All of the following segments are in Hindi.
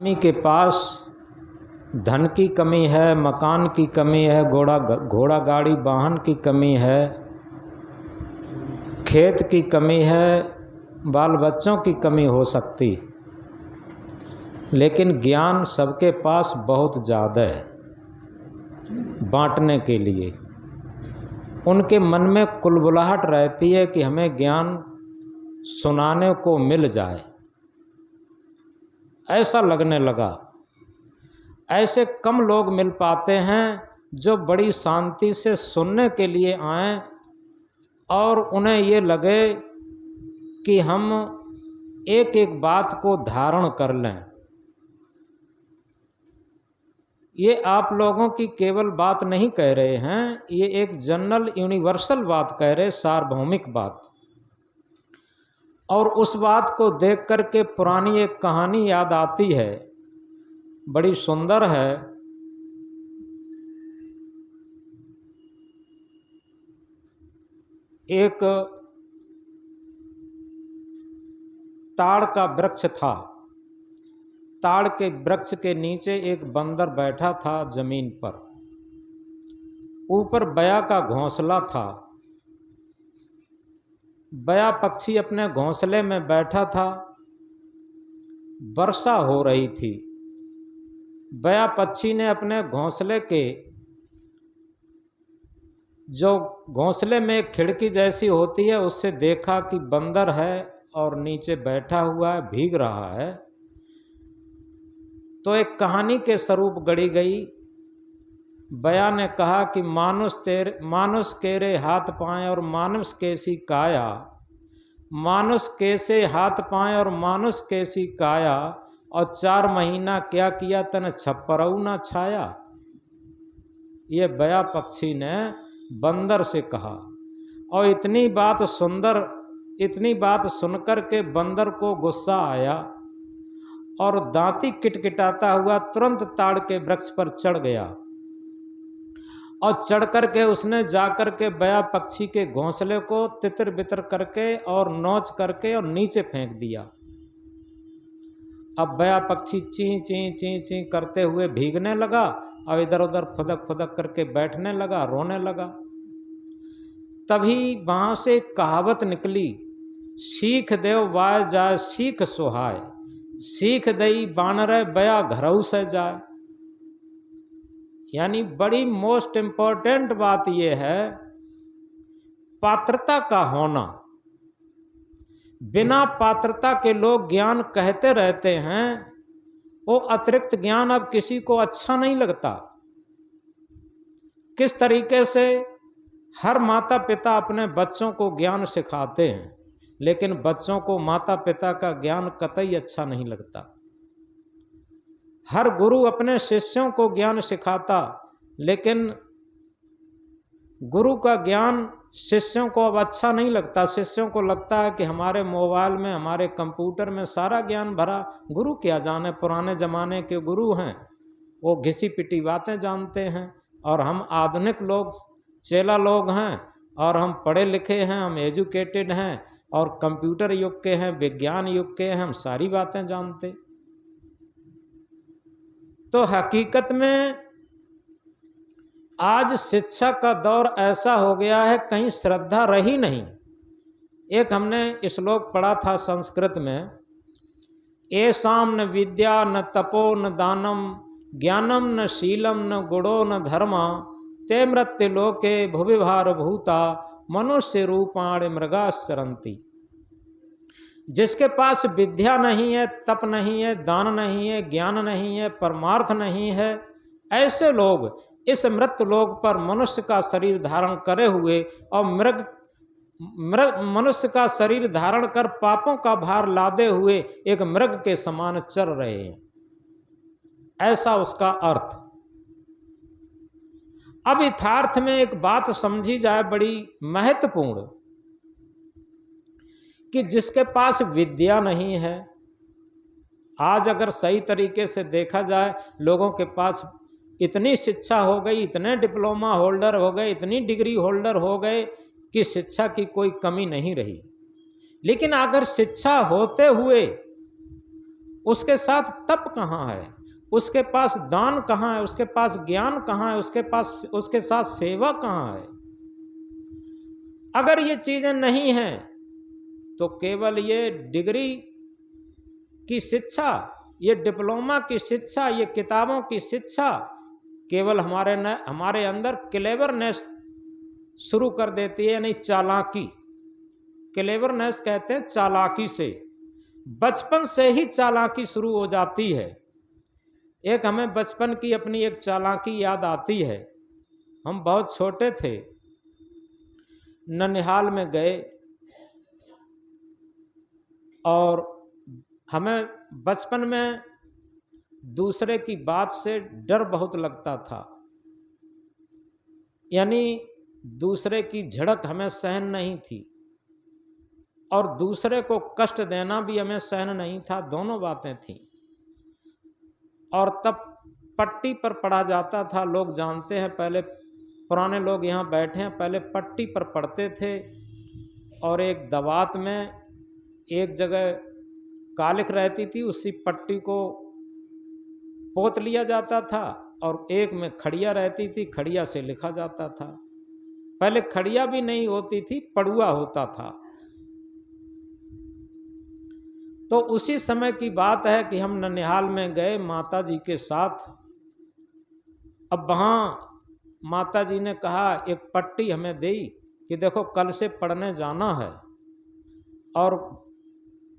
आदमी के पास धन की कमी है, मकान की कमी है, घोड़ा गाड़ी वाहन की कमी है, खेत की कमी है, बाल बच्चों की कमी हो सकती, लेकिन ज्ञान सबके पास बहुत ज़्यादा है बांटने के लिए। उनके मन में कुलबुलाहट रहती है कि हमें ज्ञान सुनाने को मिल जाए, ऐसा लगने लगा। ऐसे कम लोग मिल पाते हैं जो बड़ी शांति से सुनने के लिए आएं और उन्हें ये लगे कि हम एक एक बात को धारण कर लें। ये आप लोगों की केवल बात नहीं कह रहे हैं, ये एक जनरल यूनिवर्सल बात कह रहे, सार्वभौमिक बात। और उस बात को देख कर के पुरानी एक कहानी याद आती है, बड़ी सुंदर है। एक ताड़ का वृक्ष था। ताड़ के वृक्ष के नीचे एक बंदर बैठा था जमीन पर। ऊपर बया का घोंसला था। बया पक्षी अपने घोंसले में बैठा था। वर्षा हो रही थी। बया पक्षी ने अपने घोंसले के जो घोंसले में एक खिड़की जैसी होती है उससे देखा कि बंदर है और नीचे बैठा हुआ है, भीग रहा है। तो एक कहानी के स्वरूप गढ़ी गई। बया ने कहा कि मानुष केरे हाथ पाएं और मानुष कैसी काया, मानुष कैसे हाथ पाएं और मानुष कैसी काया, और 4 महीना क्या किया तन छप्परऊ ना छाया। ये बया पक्षी ने बंदर से कहा। और इतनी बात सुनकर के बंदर को गुस्सा आया और दांती किटकिटाता हुआ तुरंत ताड़ के वृक्ष पर चढ़ गया। और चढ़ करके उसने जाकर के बया पक्षी के घोंसले को तितर बितर करके और नोच करके और नीचे फेंक दिया। अब बया पक्षी ची ची ची ची करते हुए भीगने लगा और इधर उधर फुदक फुदक करके बैठने लगा, रोने लगा। तभी वहां से एक कहावत निकली, सीख देव वाय जाए सीख सुहाय, सीख दई बानरे बया घरऊ से जाए। यानी बड़ी मोस्ट इम्पोर्टेंट बात यह है, पात्रता का होना। बिना पात्रता के लोग ज्ञान कहते रहते हैं, वो अतिरिक्त ज्ञान अब किसी को अच्छा नहीं लगता। किस तरीके से हर माता पिता अपने बच्चों को ज्ञान सिखाते हैं, लेकिन बच्चों को माता पिता का ज्ञान कतई अच्छा नहीं लगता। हर गुरु अपने शिष्यों को ज्ञान सिखाता, लेकिन गुरु का ज्ञान शिष्यों को अब अच्छा नहीं लगता। शिष्यों को लगता है कि हमारे मोबाइल में, हमारे कंप्यूटर में सारा ज्ञान भरा, गुरु क्या जाने। पुराने ज़माने के गुरु हैं, वो घिसी पिटी बातें जानते हैं, और हम आधुनिक लोग चेला लोग हैं, और हम पढ़े लिखे हैं, हम एजुकेटेड हैं, और कंप्यूटर युग के हैं, विज्ञान युग के हैं, हम सारी बातें जानते। तो हकीकत में आज शिक्षा का दौर ऐसा हो गया है, कहीं श्रद्धा रही नहीं। एक हमने श्लोक पढ़ा था संस्कृत में, एषां न विद्या न तपो न दानम ज्ञानम न शीलम न गुणो न धर्मा ते मृत्यु लोके भुविभार भूता मनुष्य रूपाण मृगाश्चरन्ति। जिसके पास विद्या नहीं है, तप नहीं है, दान नहीं है, ज्ञान नहीं है, परमार्थ नहीं है, ऐसे लोग इस मृत्यु लोक पर मनुष्य का शरीर धारण करे हुए और मनुष्य का शरीर धारण कर पापों का भार लादे हुए एक मृग के समान चल रहे हैं, ऐसा उसका अर्थ। अब यथार्थ में एक बात समझी जाए बड़ी महत्वपूर्ण, कि जिसके पास विद्या नहीं है, आज अगर सही तरीके से देखा जाए, लोगों के पास इतनी शिक्षा हो गई, इतने डिप्लोमा होल्डर हो गए, इतनी डिग्री होल्डर हो गए कि शिक्षा की कोई कमी नहीं रही। लेकिन अगर शिक्षा होते हुए उसके साथ तप कहाँ है, उसके पास दान कहाँ है, उसके पास ज्ञान कहाँ है, उसके साथ सेवा कहाँ है। अगर ये चीजें नहीं हैं तो केवल ये डिग्री की शिक्षा, ये डिप्लोमा की शिक्षा, ये किताबों की शिक्षा केवल हमारे अंदर क्लेवरनेस शुरू कर देती है, यानी चालाकी। क्लेवरनेस कहते हैं चालाकी से, बचपन से ही चालाकी शुरू हो जाती है। एक हमें बचपन की अपनी एक चालाकी याद आती है। हम बहुत छोटे थे, ननिहाल में गए और हमें बचपन में दूसरे की बात से डर बहुत लगता था, यानी दूसरे की झड़क हमें सहन नहीं थी और दूसरे को कष्ट देना भी हमें सहन नहीं था, दोनों बातें थीं। और तब पट्टी पर पढ़ा जाता था, लोग जानते हैं, पहले पुराने लोग यहाँ बैठे हैं, पहले पट्टी पर पढ़ते थे और एक दवात में एक जगह कालिख रहती थी, उसी पट्टी को पोत लिया जाता था और एक में खड़िया रहती थी, खड़िया से लिखा जाता था। पहले खड़िया भी नहीं होती थी, पड़ुआ होता था। तो उसी समय की बात है कि हम ननिहाल में गए माता जी के साथ। अब वहाँ माता जी ने कहा, एक पट्टी हमें दी कि देखो कल से पढ़ने जाना है। और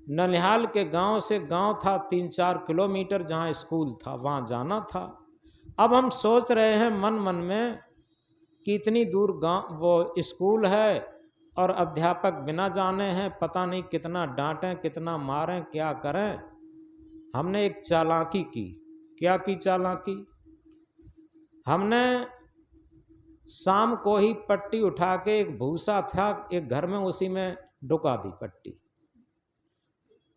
ननिहाल के गांव से, गांव था 3-4 किलोमीटर, जहाँ स्कूल था वहाँ जाना था। अब हम सोच रहे हैं मन मन में कि इतनी दूर गांव वो स्कूल है और अध्यापक बिना जाने हैं, पता नहीं कितना डांटें, कितना मारें, क्या करें। हमने एक चालाकी की। क्या की चालाकी? हमने शाम को ही पट्टी उठा के, एक भूसा था एक घर में, उसी में डुका दी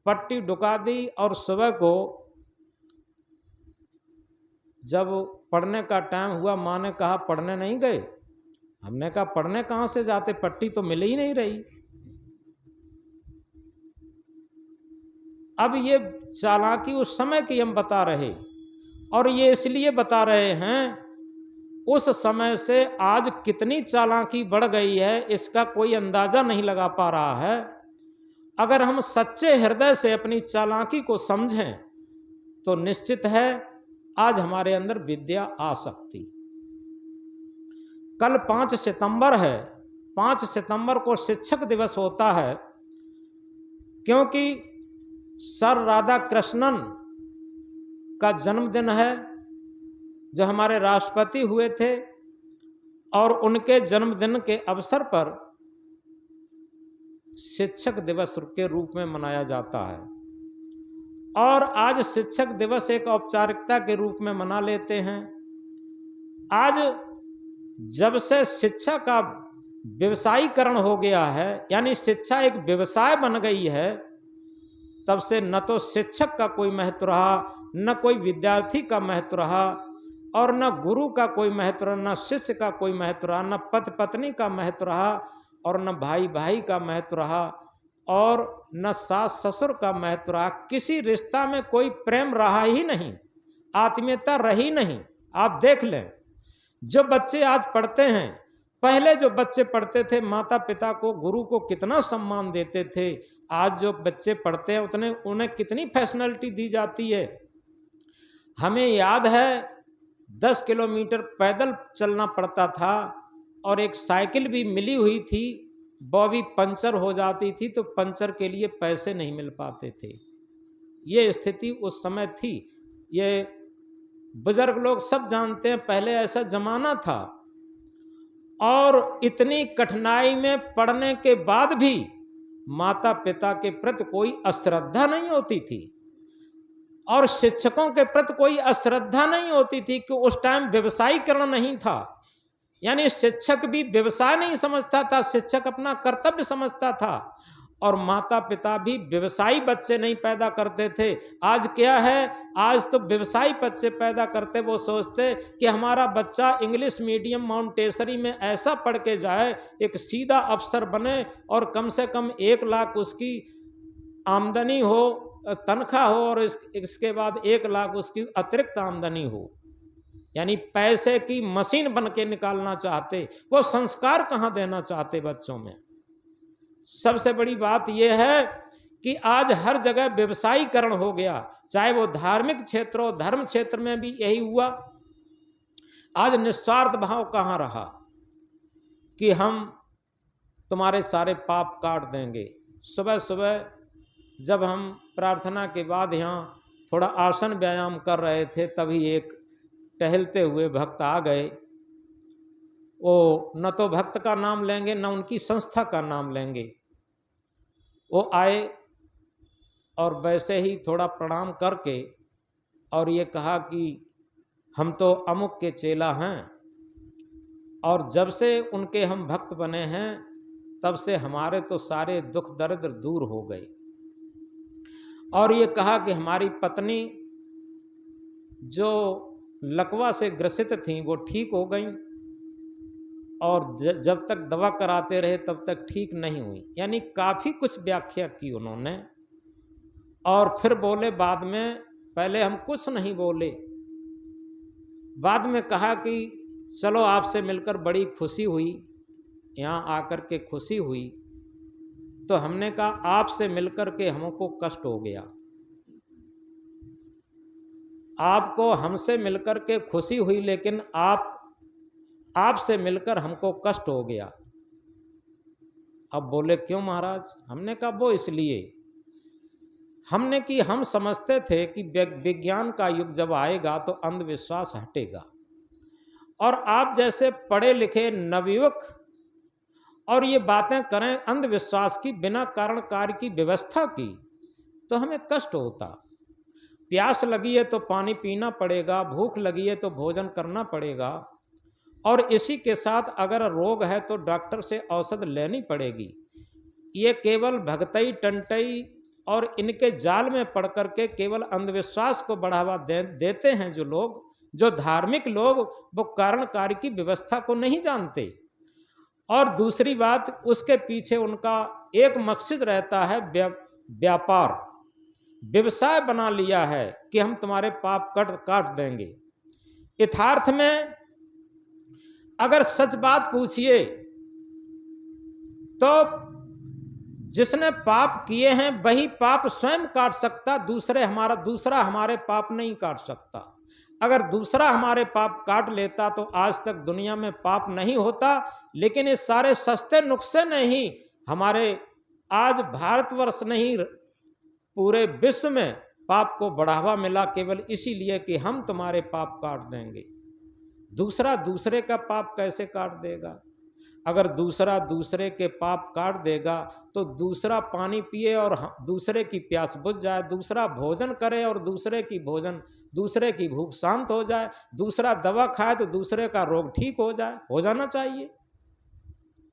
पट्टी डुका दी। और सुबह को जब पढ़ने का टाइम हुआ, माँ ने कहा पढ़ने नहीं गए? हमने कहा पढ़ने कहाँ से जाते, पट्टी तो मिल ही नहीं रही। अब ये चालाकी उस समय की हम बता रहे, और ये इसलिए बता रहे हैं उस समय से आज कितनी चालाकी बढ़ गई है, इसका कोई अंदाजा नहीं लगा पा रहा है। अगर हम सच्चे हृदय से अपनी चालाकी को समझें तो निश्चित है आज हमारे अंदर विद्या आ सकती। कल 5 सितंबर है, 5 सितंबर को शिक्षक दिवस होता है, क्योंकि सर राधा कृष्णन का जन्मदिन है, जो हमारे राष्ट्रपति हुए थे, और उनके जन्मदिन के अवसर पर शिक्षक दिवस के रूप में मनाया जाता है। और आज शिक्षक दिवस एक औपचारिकता के रूप में मना लेते हैं। आज जब से शिक्षा का व्यवसायीकरण हो गया है, यानी शिक्षा एक व्यवसाय बन गई है, तब से न तो शिक्षक का कोई महत्व रहा, न कोई विद्यार्थी का महत्व रहा, और न गुरु का कोई महत्व रहा, न शिष्य का कोई महत्व रहा, न पति पत्नी का महत्व रहा, और न भाई भाई का महत्व रहा, और न सास ससुर का महत्व रहा। किसी रिश्ता में कोई प्रेम रहा ही नहीं, आत्मीयता रही नहीं। आप देख लें, जो बच्चे आज पढ़ते हैं, पहले जो बच्चे पढ़ते थे माता पिता को, गुरु को कितना सम्मान देते थे। आज जो बच्चे पढ़ते हैं उन्हें कितनी फैसिलिटी दी जाती है। हमें याद है 10 किलोमीटर पैदल चलना पड़ता था, और एक साइकिल भी मिली हुई थी, वो भी पंचर हो जाती थी तो पंचर के लिए पैसे नहीं मिल पाते थे। ये स्थिति उस समय थी। ये बुजुर्ग लोग सब जानते हैं, पहले ऐसा जमाना था। और इतनी कठिनाई में पढ़ने के बाद भी माता पिता के प्रति कोई अश्रद्धा नहीं होती थी, और शिक्षकों के प्रति कोई अश्रद्धा नहीं होती थी, कि उस टाइम व्यवसायीकरण नहीं था। यानी शिक्षक भी व्यवसाय नहीं समझता था, शिक्षक अपना कर्तव्य समझता था, और माता पिता भी व्यवसायी बच्चे नहीं पैदा करते थे। आज क्या है, आज तो व्यवसायी बच्चे पैदा करते। वो सोचते कि हमारा बच्चा इंग्लिश मीडियम माउंटेसरी में ऐसा पढ़ के जाए, एक सीधा अफसर बने, और कम से कम 1 लाख उसकी आमदनी हो, तनख्वाह हो और इसके बाद 1 लाख उसकी अतिरिक्त आमदनी हो, यानी पैसे की मशीन बन के निकालना चाहते, वो संस्कार कहाँ देना चाहते बच्चों में। सबसे बड़ी बात यह है कि आज हर जगह व्यवसायीकरण हो गया, चाहे वो धार्मिक क्षेत्र हो, धर्म क्षेत्र में भी यही हुआ। आज निस्वार्थ भाव कहाँ रहा कि हम तुम्हारे सारे पाप काट देंगे। सुबह सुबह जब हम प्रार्थना के बाद यहाँ थोड़ा आसन व्यायाम कर रहे थे, तभी एक टहलते हुए भक्त आ गए। वो न तो भक्त का नाम लेंगे न उनकी संस्था का नाम लेंगे। वो आए और वैसे ही थोड़ा प्रणाम करके और ये कहा कि हम तो अमुक के चेला हैं और जब से उनके हम भक्त बने हैं तब से हमारे तो सारे दुख दर्द दूर हो गए। और ये कहा कि हमारी पत्नी जो लकवा से ग्रसित थी वो ठीक हो गई और जब तक दवा कराते रहे तब तक ठीक नहीं हुई। यानी काफ़ी कुछ व्याख्या की उन्होंने। और फिर बोले बाद में, पहले हम कुछ नहीं बोले, बाद में कहा कि चलो आपसे मिलकर बड़ी खुशी हुई, यहाँ आकर के खुशी हुई। तो हमने कहा आपसे मिलकर के हमको कष्ट हो गया। आपको हमसे मिलकर के खुशी हुई लेकिन आपसे मिलकर हमको कष्ट हो गया। अब बोले क्यों महाराज? हमने कहा वो इसलिए हमने कि हम समझते थे कि विज्ञान का युग जब आएगा तो अंधविश्वास हटेगा, और आप जैसे पढ़े लिखे नवयुवक और ये बातें करें अंधविश्वास की, बिना कारण कार्य की व्यवस्था की, तो हमें कष्ट होता। प्यास लगी है तो पानी पीना पड़ेगा, भूख लगी है तो भोजन करना पड़ेगा, और इसी के साथ अगर रोग है तो डॉक्टर से औषध लेनी पड़ेगी। ये केवल भगतई टंटई और इनके जाल में पड़ करके केवल अंधविश्वास को बढ़ावा देते हैं जो लोग, जो धार्मिक लोग, वो कारण कार्य की व्यवस्था को नहीं जानते। और दूसरी बात, उसके पीछे उनका एक मकसद रहता है व्यापार, व्यवसाय बना लिया है कि हम तुम्हारे पाप काट देंगे। यथार्थ में अगर सच बात पूछिए तो जिसने पाप किए हैं वही पाप स्वयं काट सकता, दूसरा हमारे पाप नहीं काट सकता। अगर दूसरा हमारे पाप काट लेता तो आज तक दुनिया में पाप नहीं होता। लेकिन इस सारे सस्ते नुस्खे ने ही हमारे आज भारतवर्ष नहीं पूरे विश्व में पाप को बढ़ावा मिला, केवल इसीलिए कि हम तुम्हारे पाप काट देंगे। दूसरा दूसरे का पाप कैसे काट देगा? अगर दूसरा दूसरे के पाप काट देगा तो दूसरा पानी पिए और दूसरे की प्यास बुझ जाए, दूसरा भोजन करे और दूसरे की भूख शांत हो जाए, दूसरा दवा खाए तो दूसरे का रोग ठीक हो जाना चाहिए।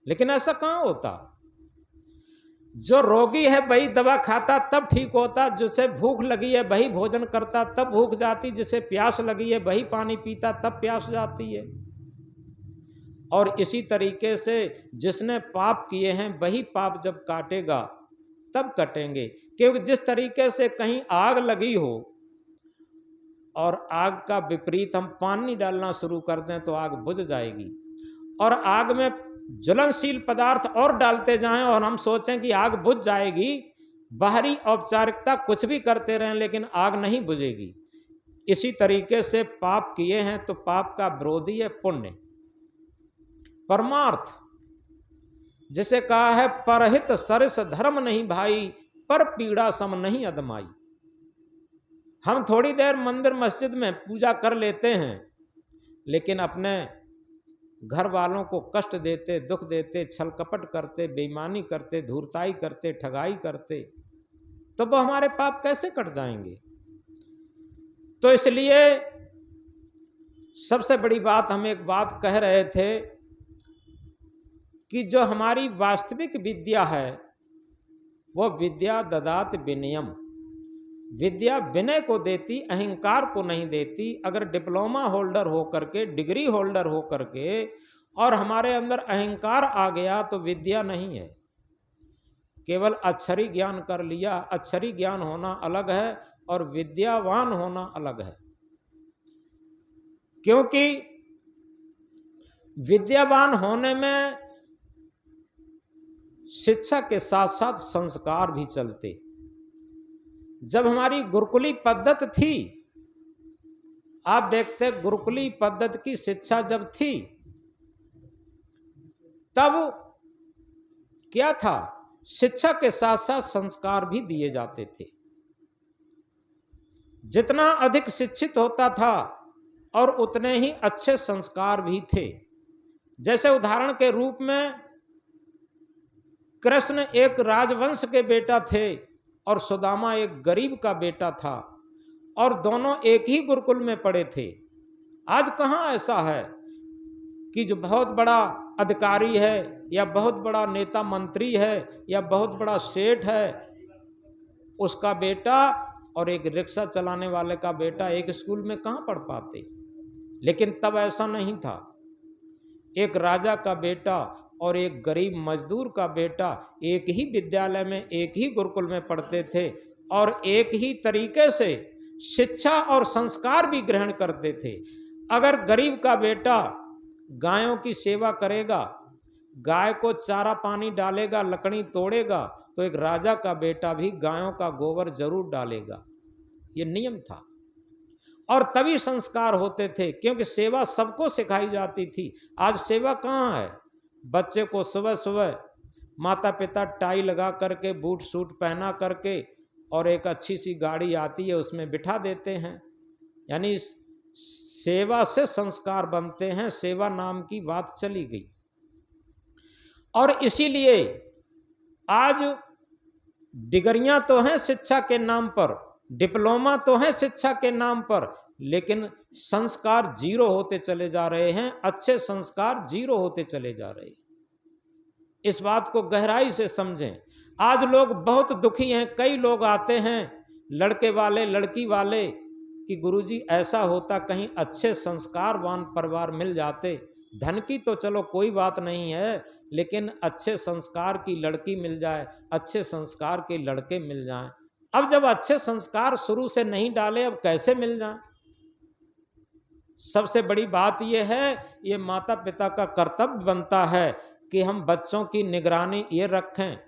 लेकिन ऐसा कहाँ होता? जो रोगी है वही दवा खाता तब ठीक होता, जिसे भूख लगी है वही भोजन करता तब भूख जाती, जिसे प्यास लगी है वही पानी पीता तब प्यास जाती है। और इसी तरीके से जिसने पाप किए हैं वही पाप जब काटेगा तब कटेंगे। क्योंकि जिस तरीके से कहीं आग लगी हो और आग का विपरीत हम पानी डालना शुरू कर दें तो आग बुझ जाएगी, और आग में ज्वलनशील पदार्थ और डालते जाएं और हम सोचें कि आग बुझ जाएगी, बाहरी औपचारिकता कुछ भी करते रहें लेकिन आग नहीं बुझेगी। इसी तरीके से पाप किए हैं तो पाप का विरोधी है पुण्य, परमार्थ। जिसे कहा है परहित सरिस धर्म नहीं भाई, पर पीड़ा सम नहीं अदमाई। हम थोड़ी देर मंदिर मस्जिद में पूजा कर लेते हैं लेकिन अपने घर वालों को कष्ट देते, दुख देते, छल कपट करते, बेईमानी करते, धूर्ताई करते, ठगाई करते, तो वो हमारे पाप कैसे कट जाएंगे? तो इसलिए सबसे बड़ी बात, हम एक बात कह रहे थे कि जो हमारी वास्तविक विद्या है वो विद्या ददात विनयम, विद्या विनय को देती, अहंकार को नहीं देती। अगर डिप्लोमा होल्डर हो करके, डिग्री होल्डर हो करके और हमारे अंदर अहंकार आ गया तो विद्या नहीं है। केवल अक्षरी ज्ञान कर लिया। अक्षरी ज्ञान होना अलग है और विद्यावान होना अलग है। क्योंकि विद्यावान होने में शिक्षा के साथ साथ संस्कार भी चलते। जब हमारी गुरुकुली पद्धति थी, आप देखते गुरुकुली पद्धति की शिक्षा जब थी, तब क्या था, शिक्षा के साथ साथ संस्कार भी दिए जाते थे। जितना अधिक शिक्षित होता था और उतने ही अच्छे संस्कार भी थे। जैसे उदाहरण के रूप में कृष्ण एक राजवंश के बेटा थे और सुदामा एक गरीब का बेटा था, और दोनों एक ही गुरुकुल में पढ़े थे। आज कहाँ ऐसा है कि जो बहुत बड़ा अधिकारी है या बहुत बड़ा नेता मंत्री है या बहुत बड़ा सेठ है, उसका बेटा और एक रिक्शा चलाने वाले का बेटा एक स्कूल में कहाँ पढ़ पाते। लेकिन तब ऐसा नहीं था। एक राजा का बेटा और एक गरीब मजदूर का बेटा एक ही विद्यालय में, एक ही गुरुकुल में पढ़ते थे और एक ही तरीके से शिक्षा और संस्कार भी ग्रहण करते थे। अगर गरीब का बेटा गायों की सेवा करेगा, गाय को चारा पानी डालेगा, लकड़ी तोड़ेगा, तो एक राजा का बेटा भी गायों का गोबर जरूर डालेगा। ये नियम था और तभी संस्कार होते थे, क्योंकि सेवा सबको सिखाई जाती थी। आज सेवा कहाँ है? बच्चे को सुबह सुबह माता पिता टाई लगा करके, बूट सूट पहना करके और एक अच्छी सी गाड़ी आती है उसमें बिठा देते हैं। यानी सेवा से संस्कार बनते हैं, सेवा नाम की बात चली गई। और इसीलिए आज डिग्रियां तो हैं शिक्षा के नाम पर, डिप्लोमा तो है शिक्षा के नाम पर, लेकिन संस्कार जीरो होते चले जा रहे हैं, अच्छे संस्कार जीरो होते चले जा रहे हैं। इस बात को गहराई से समझें। आज लोग बहुत दुखी हैं। कई लोग आते हैं, लड़के वाले लड़की वाले, कि गुरुजी ऐसा होता कहीं अच्छे संस्कारवान परिवार मिल जाते। धन की तो चलो कोई बात नहीं है, लेकिन अच्छे संस्कार की लड़की मिल जाए, अच्छे संस्कार के लड़के मिल जाएं। अब जब अच्छे संस्कार शुरू से नहीं डाले, अब कैसे मिल जाएं? सबसे बड़ी बात यह है, ये माता पिता का कर्तव्य बनता है कि हम बच्चों की निगरानी ये रखें।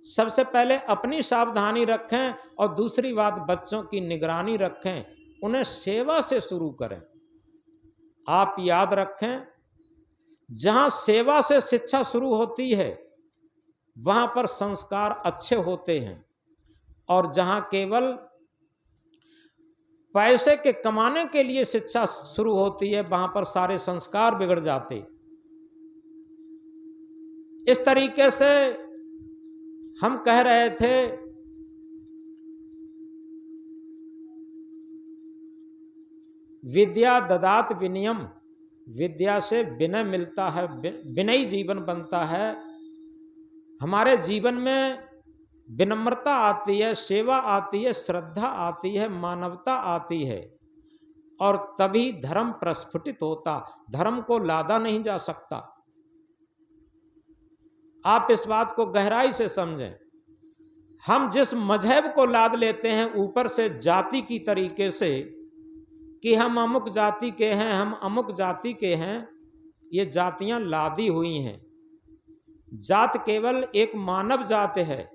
सबसे पहले अपनी सावधानी रखें और दूसरी बात बच्चों की निगरानी रखें, उन्हें सेवा से शुरू करें। आप याद रखें, जहां सेवा से शिक्षा शुरू होती है वहां पर संस्कार अच्छे होते हैं, और जहां केवल पैसे के कमाने के लिए शिक्षा शुरू होती है वहां पर सारे संस्कार बिगड़ जाते। इस तरीके से हम कह रहे थे विद्या ददात विनयम, विद्या से विनय मिलता है, विनयी जीवन बनता है। हमारे जीवन में विनम्रता आती है, सेवा आती है, श्रद्धा आती है, मानवता आती है, और तभी धर्म प्रस्फुटित होता। धर्म को लादा नहीं जा सकता। आप इस बात को गहराई से समझें। हम जिस मजहब को लाद लेते हैं ऊपर से जाति की तरीके से, कि हम अमुक जाति के हैं, हम अमुक जाति के हैं, ये जातियां लादी हुई हैं। जात केवल एक मानव जात है।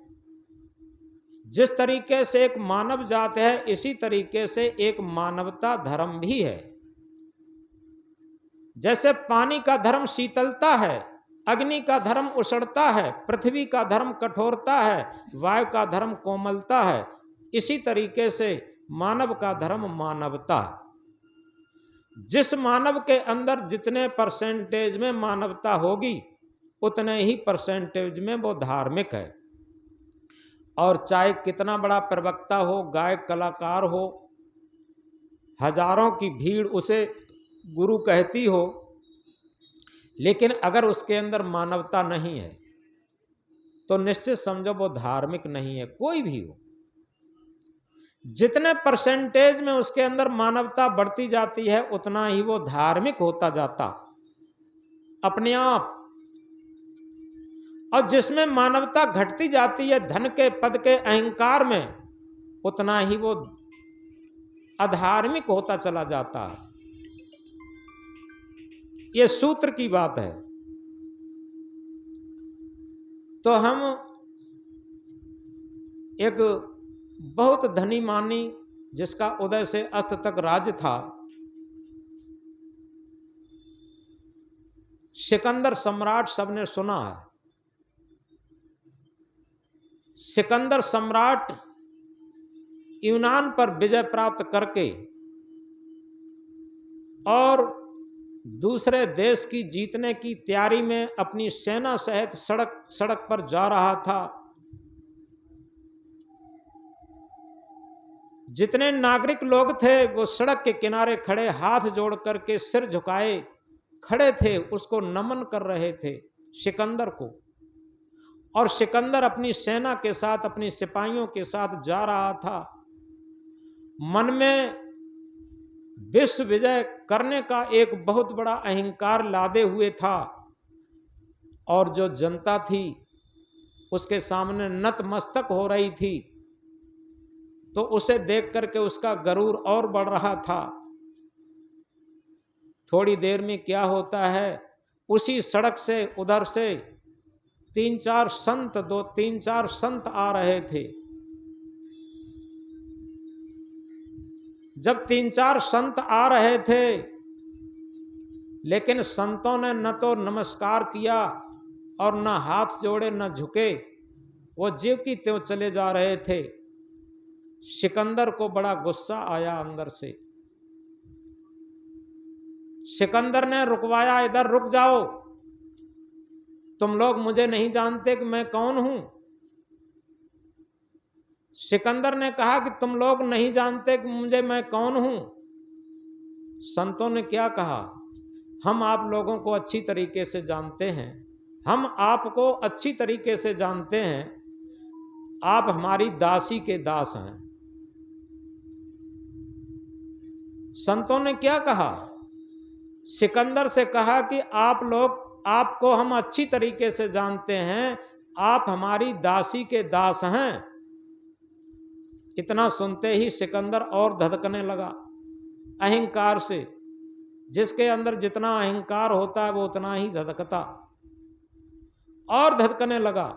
जिस तरीके से एक मानव जात है, इसी तरीके से एक मानवता धर्म भी है। जैसे पानी का धर्म शीतलता है, अग्नि का धर्म उषड़ता है, पृथ्वी का धर्म कठोरता है, वायु का धर्म कोमलता है, इसी तरीके से मानव का धर्म मानवता है। जिस मानव के अंदर जितने परसेंटेज में मानवता होगी, उतने ही परसेंटेज में वो धार्मिक है। और चाहे कितना बड़ा प्रवक्ता हो, गायक कलाकार हो, हजारों की भीड़ उसे गुरु कहती हो, लेकिन अगर उसके अंदर मानवता नहीं है तो निश्चित समझो वो धार्मिक नहीं है। कोई भी हो, जितने परसेंटेज में उसके अंदर मानवता बढ़ती जाती है, उतना ही वो धार्मिक होता जाता अपने आप। और जिसमें मानवता घटती जाती है धन के, पद के, अहंकार में, उतना ही वो अधार्मिक होता चला जाता है। ये सूत्र की बात है। तो हम एक बहुत धनी मानी, जिसका उदय से अस्त तक राज्य था, सिकंदर सम्राट, सबने सुना है। सिकंदर सम्राट यूनान पर विजय प्राप्त करके और दूसरे देश की जीतने की तैयारी में अपनी सेना सहित सड़क पर जा रहा था। जितने नागरिक लोग थे वो सड़क के किनारे खड़े, हाथ जोड़ करके सिर झुकाए खड़े थे, उसको नमन कर रहे थे, सिकंदर को। और सिकंदर अपनी सेना के साथ, अपनी सिपाहियों के साथ जा रहा था। मन में विश्व विजय करने का एक बहुत बड़ा अहंकार लादे हुए था, और जो जनता थी उसके सामने नतमस्तक हो रही थी। तो उसे देख करके उसका गरूर और बढ़ रहा था। थोड़ी देर में क्या होता है, उसी सड़क से उधर से तीन चार संत आ रहे थे। जब 3-4 संत आ रहे थे, लेकिन संतों ने न तो नमस्कार किया और न हाथ जोड़े, न झुके, वो ज्यों की त्यों चले जा रहे थे। सिकंदर को बड़ा गुस्सा आया अंदर से। सिकंदर ने रुकवाया, इधर रुक जाओ, तुम लोग मुझे नहीं जानते कि मैं कौन हूं। सिकंदर ने कहा कि तुम लोग नहीं जानते कि मैं कौन हूं। संतों ने क्या कहा, हम आप लोगों को अच्छी तरीके से जानते हैं, हम आपको अच्छी तरीके से जानते हैं, आप हमारी दासी के दास हैं। संतों ने क्या कहा, सिकंदर से कहा कि आपको हम अच्छी तरीके से जानते हैं, आप हमारी दासी के दास हैं। इतना सुनते ही सिकंदर और धधकने लगा अहंकार से। जिसके अंदर जितना अहंकार होता है वो उतना ही धधकता, और धधकने लगा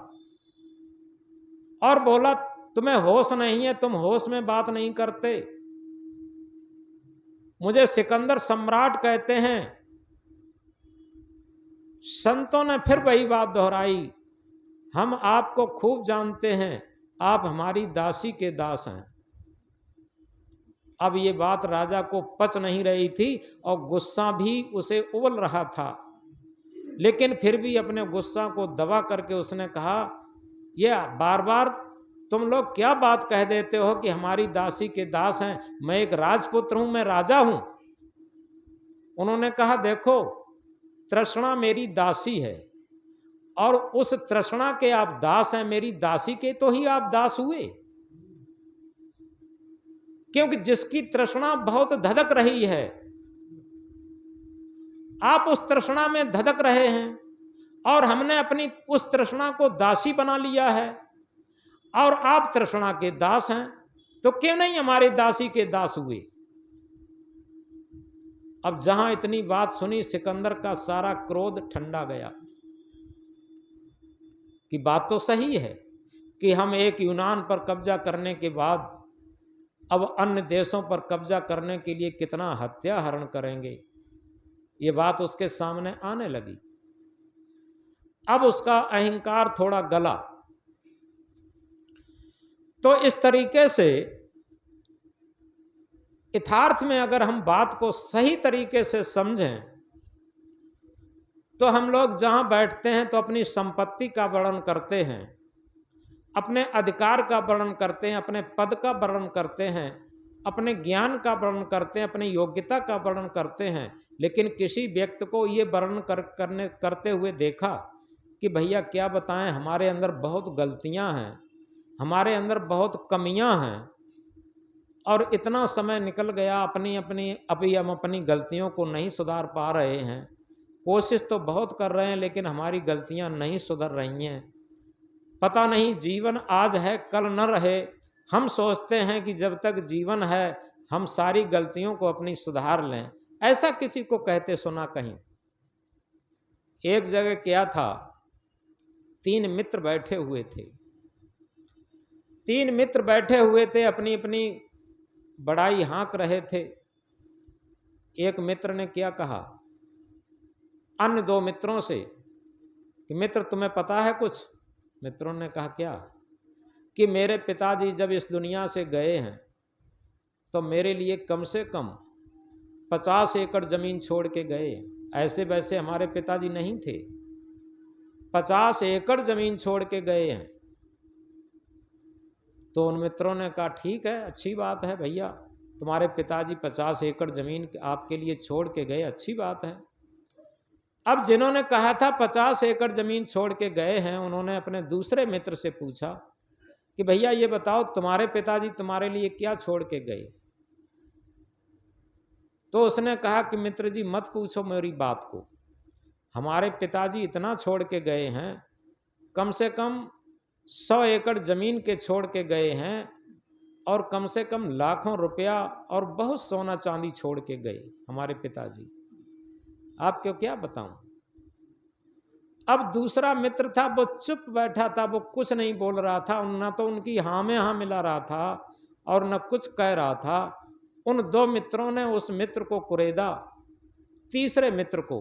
और बोला, तुम्हें होश नहीं है, तुम होश में बात नहीं करते। मुझे सिकंदर सम्राट कहते हैं। संतों ने फिर वही बात दोहराई, हम आपको खूब जानते हैं, आप हमारी दासी के दास हैं। अब ये बात राजा को पच नहीं रही थी और गुस्सा भी उसे उबल रहा था, लेकिन फिर भी अपने गुस्सा को दबा करके उसने कहा, यह बार बार तुम लोग क्या बात कह देते हो कि हमारी दासी के दास हैं, मैं एक राजपुत्र हूं, मैं राजा हूं। उन्होंने कहा, देखो तृष्णा मेरी दासी है और उस तृष्णा के आप दास हैं, मेरी दासी के तो ही आप दास हुए, क्योंकि जिसकी तृष्णा बहुत धधक रही है, आप उस तृष्णा में धधक रहे हैं और हमने अपनी उस तृष्णा को दासी बना लिया है, और आप तृष्णा के दास हैं, तो क्यों नहीं हमारे दासी के दास हुए। अब जहां इतनी बात सुनी, सिकंदर का सारा क्रोध ठंडा गया कि बात तो सही है कि हम एक यूनान पर कब्जा करने के बाद अब अन्य देशों पर कब्जा करने के लिए कितना हत्या हरण करेंगे। ये बात उसके सामने आने लगी। अब उसका अहंकार थोड़ा गला। तो इस तरीके से यथार्थ में अगर हम बात को सही तरीके से समझें तो हम लोग जहां बैठते हैं तो अपनी संपत्ति का वर्णन करते हैं, अपने अधिकार का वर्णन करते हैं, अपने पद का वर्णन करते हैं, अपने ज्ञान का वर्णन करते हैं, अपनी योग्यता का वर्णन करते हैं। लेकिन किसी व्यक्ति को ये वर्णन करते हुए देखा कि भैया क्या बताएं, हमारे अंदर बहुत गलतियां हैं, हमारे अंदर बहुत कमियां हैं, और इतना समय निकल गया अभी हम अपनी गलतियों को नहीं सुधार पा रहे हैं, कोशिश तो बहुत कर रहे हैं लेकिन हमारी गलतियां नहीं सुधर रही हैं। पता नहीं जीवन आज है कल न रहे। हम सोचते हैं कि जब तक जीवन है हम सारी गलतियों को अपनी सुधार लें। ऐसा किसी को कहते सुना कहीं। एक जगह क्या था, 3 मित्र बैठे हुए थे। 3 मित्र बैठे हुए थे, अपनी अपनी बड़ाई हाँक रहे थे। एक मित्र ने क्या कहा अन्य 2 मित्रों से कि मित्र तुम्हें पता है कुछ? मित्रों ने कहा क्या? कि मेरे पिताजी जब इस दुनिया से गए हैं तो मेरे लिए कम से कम 50 एकड़ जमीन छोड़ के गए। ऐसे वैसे हमारे पिताजी नहीं थे, 50 एकड़ जमीन छोड़ के गए हैं। तो उन मित्रों ने कहा ठीक है, अच्छी बात है भैया, तुम्हारे पिताजी 50 एकड़ जमीन आपके लिए छोड़ के गए, अच्छी बात है। अब जिन्होंने कहा था 50 एकड़ जमीन छोड़ के गए हैं, उन्होंने अपने दूसरे मित्र से पूछा कि भैया ये बताओ तुम्हारे पिताजी तुम्हारे लिए क्या छोड़ के गए? तो उसने कहा कि मित्र जी मत पूछो मेरी बात को, हमारे पिताजी इतना छोड़ के गए हैं, कम से कम 100 एकड़ जमीन के छोड़ के गए हैं और कम से कम लाखों रुपया और बहुत सोना चांदी छोड़ के गए हमारे पिताजी। आपको क्या बताऊं। अब दूसरा मित्र था, वो चुप बैठा था, वो कुछ नहीं बोल रहा था, न तो उनकी हाँ में हाँ मिला रहा था और न कुछ कह रहा था। उन 2 मित्रों ने उस मित्र को कुरेदा, तीसरे मित्र को,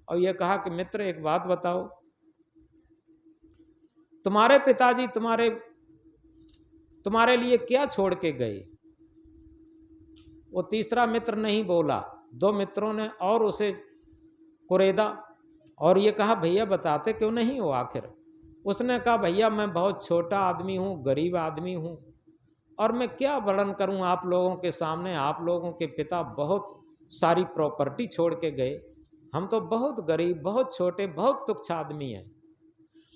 और ये कहा कि मित्र एक बात बताओ, तुम्हारे पिताजी तुम्हारे लिए क्या छोड़ के गए? वो तीसरा मित्र नहीं बोला। 2 मित्रों ने और उसे कुरेदा और ये कहा भैया बताते क्यों नहीं हो आखिर? उसने कहा भैया मैं बहुत छोटा आदमी हूँ, गरीब आदमी हूँ और मैं क्या वर्णन करूँ आप लोगों के सामने। आप लोगों के पिता बहुत सारी प्रॉपर्टी छोड़ के गए, हम तो बहुत गरीब, बहुत छोटे, बहुत तुच्छ आदमी हैं।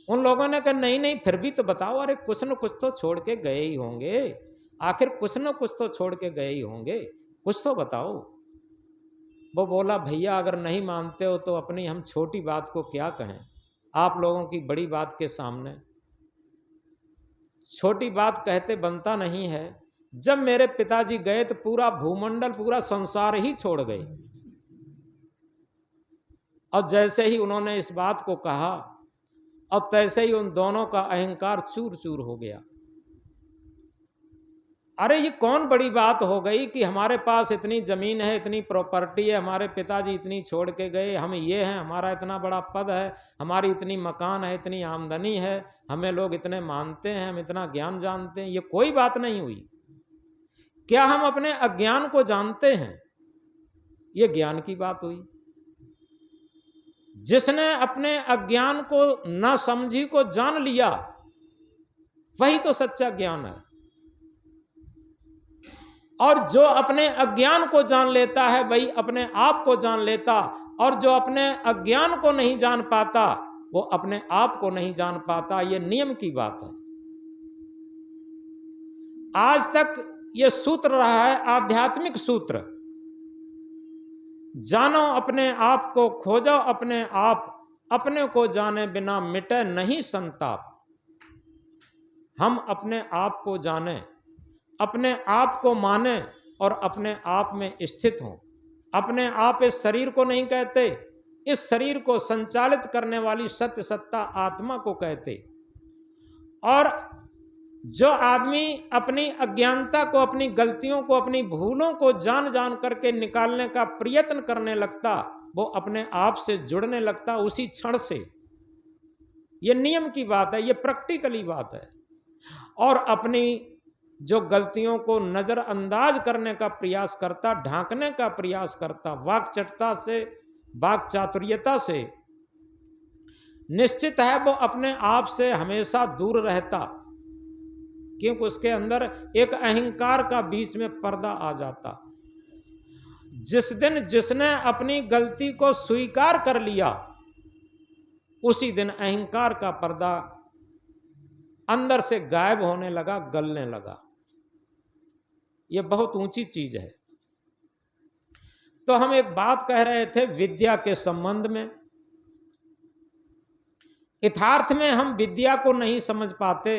उन लोगों ने कहा नहीं नहीं फिर भी तो बताओ, अरे कुछ न कुछ तो छोड़ के गए ही होंगे, आखिर कुछ न कुछ तो छोड़ के गए ही होंगे, कुछ तो बताओ। वो बोला भैया अगर नहीं मानते हो तो अपनी हम छोटी बात को क्या कहें, आप लोगों की बड़ी बात के सामने छोटी बात कहते बनता नहीं है। जब मेरे पिताजी गए तो पूरा भूमंडल, पूरा संसार ही छोड़ गए। और जैसे ही उन्होंने इस बात को कहा और तैसे ही उन दोनों का अहंकार चूर चूर हो गया। अरे ये कौन बड़ी बात हो गई कि हमारे पास इतनी जमीन है, इतनी प्रॉपर्टी है, हमारे पिताजी इतनी छोड़ के गए, हम ये हैं, हमारा इतना बड़ा पद है, हमारी इतनी मकान है, इतनी आमदनी है, हमें लोग इतने मानते हैं, हम इतना ज्ञान जानते हैं। ये कोई बात नहीं हुई। क्या हम अपने अज्ञान को जानते हैं? ये ज्ञान की बात हुई। जिसने अपने अज्ञान को ना समझी को जान लिया वही तो सच्चा ज्ञान है। और जो अपने अज्ञान को जान लेता है वही अपने आप को जान लेता, और जो अपने अज्ञान को नहीं जान पाता वो अपने आप को नहीं जान पाता। ये नियम की बात है। आज तक ये सूत्र रहा है, आध्यात्मिक सूत्र, जानो अपने आप को, खोजो अपने आप, अपने को जाने बिना मिटे नहीं संताप। हम अपने आप को जाने, अपने आप को माने और अपने आप में स्थित हों। अपने आप इस शरीर को नहीं कहते, इस शरीर को संचालित करने वाली सत्य सत्ता आत्मा को कहते। और जो आदमी अपनी अज्ञानता को, अपनी गलतियों को, अपनी भूलों को जान जान करके निकालने का प्रयत्न करने लगता, वो अपने आप से जुड़ने लगता उसी क्षण से। ये नियम की बात है, ये प्रैक्टिकली बात है। और अपनी जो गलतियों को नजरअंदाज करने का प्रयास करता, ढांकने का प्रयास करता, वाक्चटता से, वाक चातुर्यता से, निश्चित है वो अपने आप से हमेशा दूर रहता, क्योंकि उसके अंदर एक अहंकार का बीच में पर्दा आ जाता। जिस दिन जिसने अपनी गलती को स्वीकार कर लिया उसी दिन अहंकार का पर्दा अंदर से गायब होने लगा, गलने लगा। यह बहुत ऊंची चीज है। तो हम एक बात कह रहे थे विद्या के संबंध में। यथार्थ में हम विद्या को नहीं समझ पाते।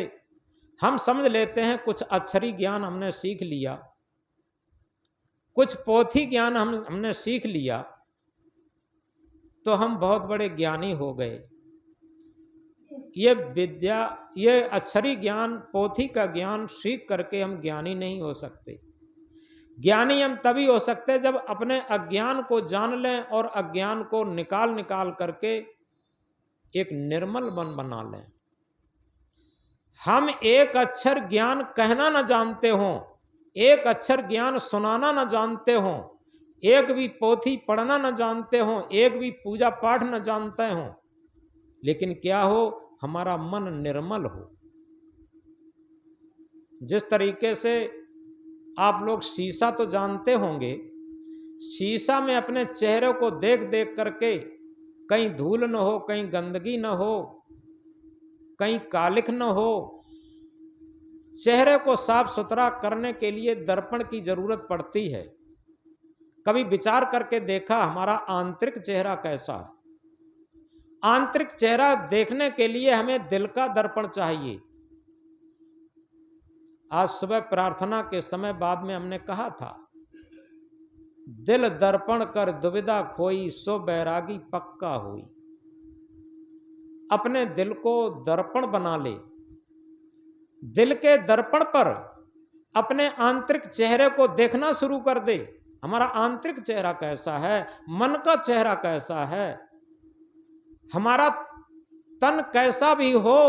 हम समझ लेते हैं कुछ अक्षरी ज्ञान हमने सीख लिया, कुछ पोथी ज्ञान हमने सीख लिया तो हम बहुत बड़े ज्ञानी हो गए। ये विद्या, ये अक्षरी ज्ञान, पोथी का ज्ञान सीख करके हम ज्ञानी नहीं हो सकते। ज्ञानी हम तभी हो सकते जब अपने अज्ञान को जान लें और अज्ञान को निकाल निकाल करके एक निर्मल मन बना लें। हम एक अक्षर ज्ञान कहना न जानते हों, एक अक्षर ज्ञान सुनाना न जानते हों, एक भी पोथी पढ़ना न जानते हों, एक भी पूजा पाठ न जानते हों, लेकिन क्या हो, हमारा मन निर्मल हो। जिस तरीके से आप लोग शीशा तो जानते होंगे, शीशा में अपने चेहरे को देख देख करके कहीं धूल न हो, कहीं गंदगी न हो, कहीं कालिख न हो, चेहरे को साफ सुथरा करने के लिए दर्पण की जरूरत पड़ती है। कभी विचार करके देखा हमारा आंतरिक चेहरा कैसा है? आंतरिक चेहरा देखने के लिए हमें दिल का दर्पण चाहिए। आज सुबह प्रार्थना के समय बाद में हमने कहा था, दिल दर्पण कर दुविधा खोई, सो बैरागी पक्का हुई। अपने दिल को दर्पण बना ले। दिल के दर्पण पर अपने आंतरिक चेहरे को देखना शुरू कर दे। हमारा आंतरिक चेहरा कैसा है, मन का चेहरा कैसा है, हमारा तन कैसा भी हो,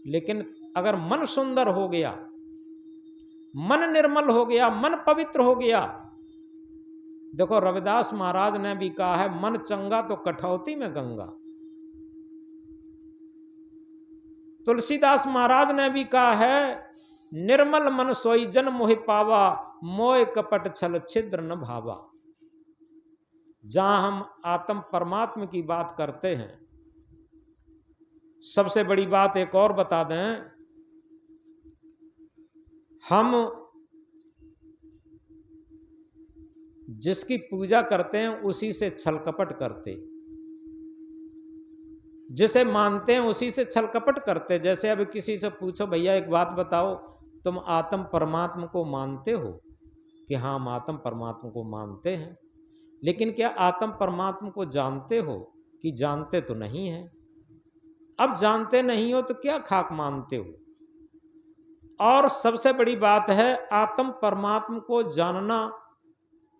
लेकिन अगर मन सुंदर हो गया, मन निर्मल हो गया, मन पवित्र हो गया। देखो रविदास महाराज ने भी कहा है, मन चंगा तो कठौती में गंगा। तुलसीदास महाराज ने भी कहा है, निर्मल मन सोई जन मोहि पावा, मोह कपट छल छिद्र न भावा। जहां हम आत्म परमात्मा की बात करते हैं, सबसे बड़ी बात एक और बता दें, हम जिसकी पूजा करते हैं उसी से छल कपट करते, जिसे मानते हैं उसी से छल कपट करते। जैसे अब किसी से पूछो, भैया एक बात बताओ, तुम आत्म परमात्मा को मानते हो? कि हाँ, हम आत्म परमात्मा को मानते हैं। लेकिन क्या आत्म परमात्मा को जानते हो? कि जानते तो नहीं है। अब जानते नहीं हो तो क्या खाक मानते हो? और सबसे बड़ी बात है, आत्म परमात्मा को जानना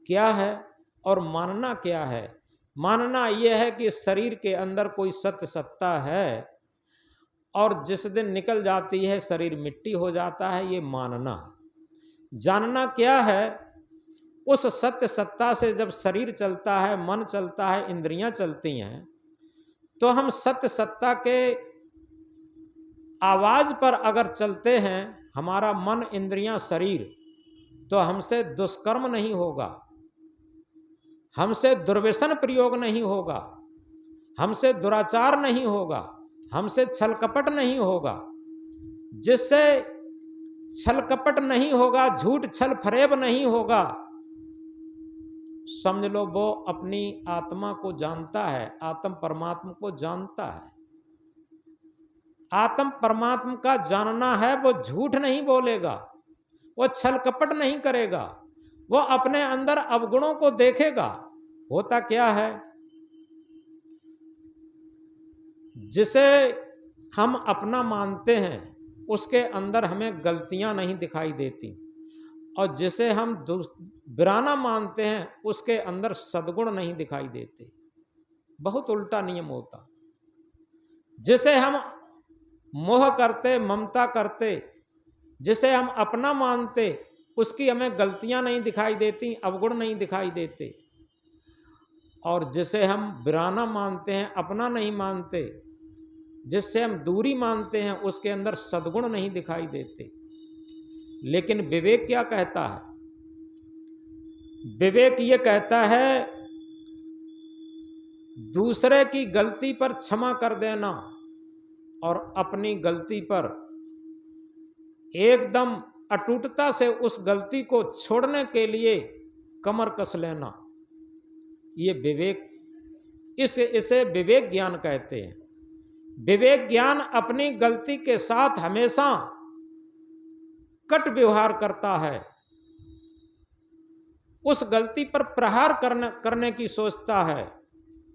क्या है और मानना क्या है? मानना यह है कि शरीर के अंदर कोई सत्य सत्ता है और जिस दिन निकल जाती है शरीर मिट्टी हो जाता है, ये मानना। जानना क्या है? उस सत्य सत्ता से जब शरीर चलता है, मन चलता है, इंद्रियां चलती हैं, तो हम सत्य सत्ता के आवाज पर अगर चलते हैं, हमारा मन, इंद्रियां, शरीर, तो हमसे दुष्कर्म नहीं होगा, हमसे दुर्व्यसन प्रयोग नहीं होगा, हमसे दुराचार नहीं होगा, हमसे छल कपट नहीं होगा। जिससे छल कपट नहीं होगा, झूठ छल फरेब नहीं होगा, समझ लो वो अपनी आत्मा को जानता है, आत्म परमात्मा को जानता है। आत्म परमात्मा का जानना है, वो झूठ नहीं बोलेगा, वो छल कपट नहीं करेगा, वो अपने अंदर अवगुणों को देखेगा। होता क्या है, जिसे हम अपना मानते हैं उसके अंदर हमें गलतियां नहीं दिखाई देती, और जिसे हम बिराना मानते हैं उसके अंदर सद्गुण नहीं दिखाई देते। बहुत उल्टा नियम होता। जिसे हम मोह करते, ममता करते, जिसे हम अपना मानते, उसकी हमें गलतियां नहीं दिखाई देती, अवगुण नहीं दिखाई देते। और जिसे हम बिराना मानते हैं, अपना नहीं मानते, जिससे हम दूरी मानते हैं, उसके अंदर सद्गुण नहीं दिखाई देते। लेकिन विवेक क्या कहता है? विवेक ये कहता है, दूसरे की गलती पर क्षमा कर देना और अपनी गलती पर एकदम अटूटता से उस गलती को छोड़ने के लिए कमर कस लेना। ये विवेक, इसे विवेक ज्ञान कहते हैं। विवेक ज्ञान अपनी गलती के साथ हमेशा कट व्यवहार करता है, उस गलती पर प्रहार करने की सोचता है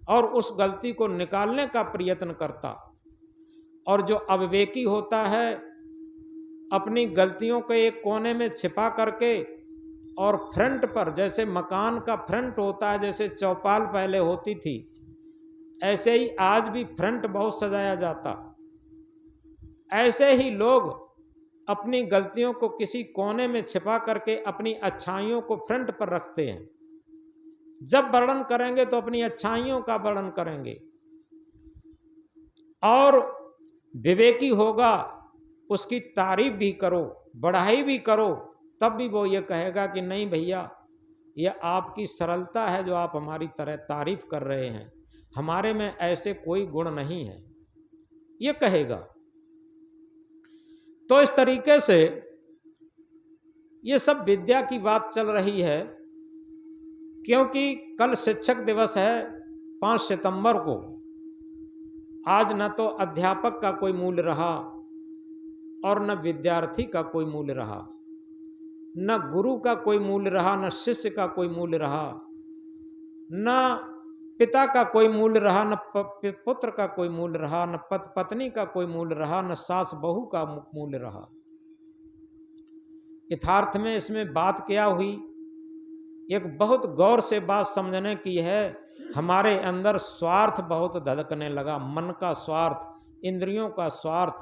और उस गलती को निकालने का प्रयत्न करता। और जो अविवेकी होता है अपनी गलतियों को एक कोने में छिपा करके और फ्रंट पर, जैसे मकान का फ्रंट होता है, जैसे चौपाल पहले होती थी, ऐसे ही आज भी फ्रंट बहुत सजाया जाता। ऐसे ही लोग अपनी गलतियों को किसी कोने में छिपा करके अपनी अच्छाइयों को फ्रंट पर रखते हैं। जब वर्णन करेंगे तो अपनी अच्छाइयों का वर्णन करेंगे। और विवेकी होगा उसकी तारीफ भी करो, बढ़ाई भी करो, तब भी वो ये कहेगा कि नहीं भैया, ये आपकी सरलता है जो आप हमारी तरह तारीफ कर रहे हैं, हमारे में ऐसे कोई गुण नहीं है, ये कहेगा। तो इस तरीके से ये सब विद्या की बात चल रही है। क्योंकि कल शिक्षक दिवस है 5 सितंबर को। आज न तो अध्यापक का कोई मूल्य रहा और न विद्यार्थी का कोई मूल्य रहा, न गुरु का कोई मूल्य रहा, न शिष्य का कोई मूल्य रहा, न पिता का कोई मूल्य रहा, न पुत्र का कोई मूल्य रहा, न पत्नी का कोई मूल्य रहा, न सास बहू का मूल्य रहा। यथार्थ में इसमें बात क्या हुई, एक बहुत गौर से बात समझने की है। हमारे अंदर स्वार्थ बहुत धधकने लगा, मन का स्वार्थ, इंद्रियों का स्वार्थ,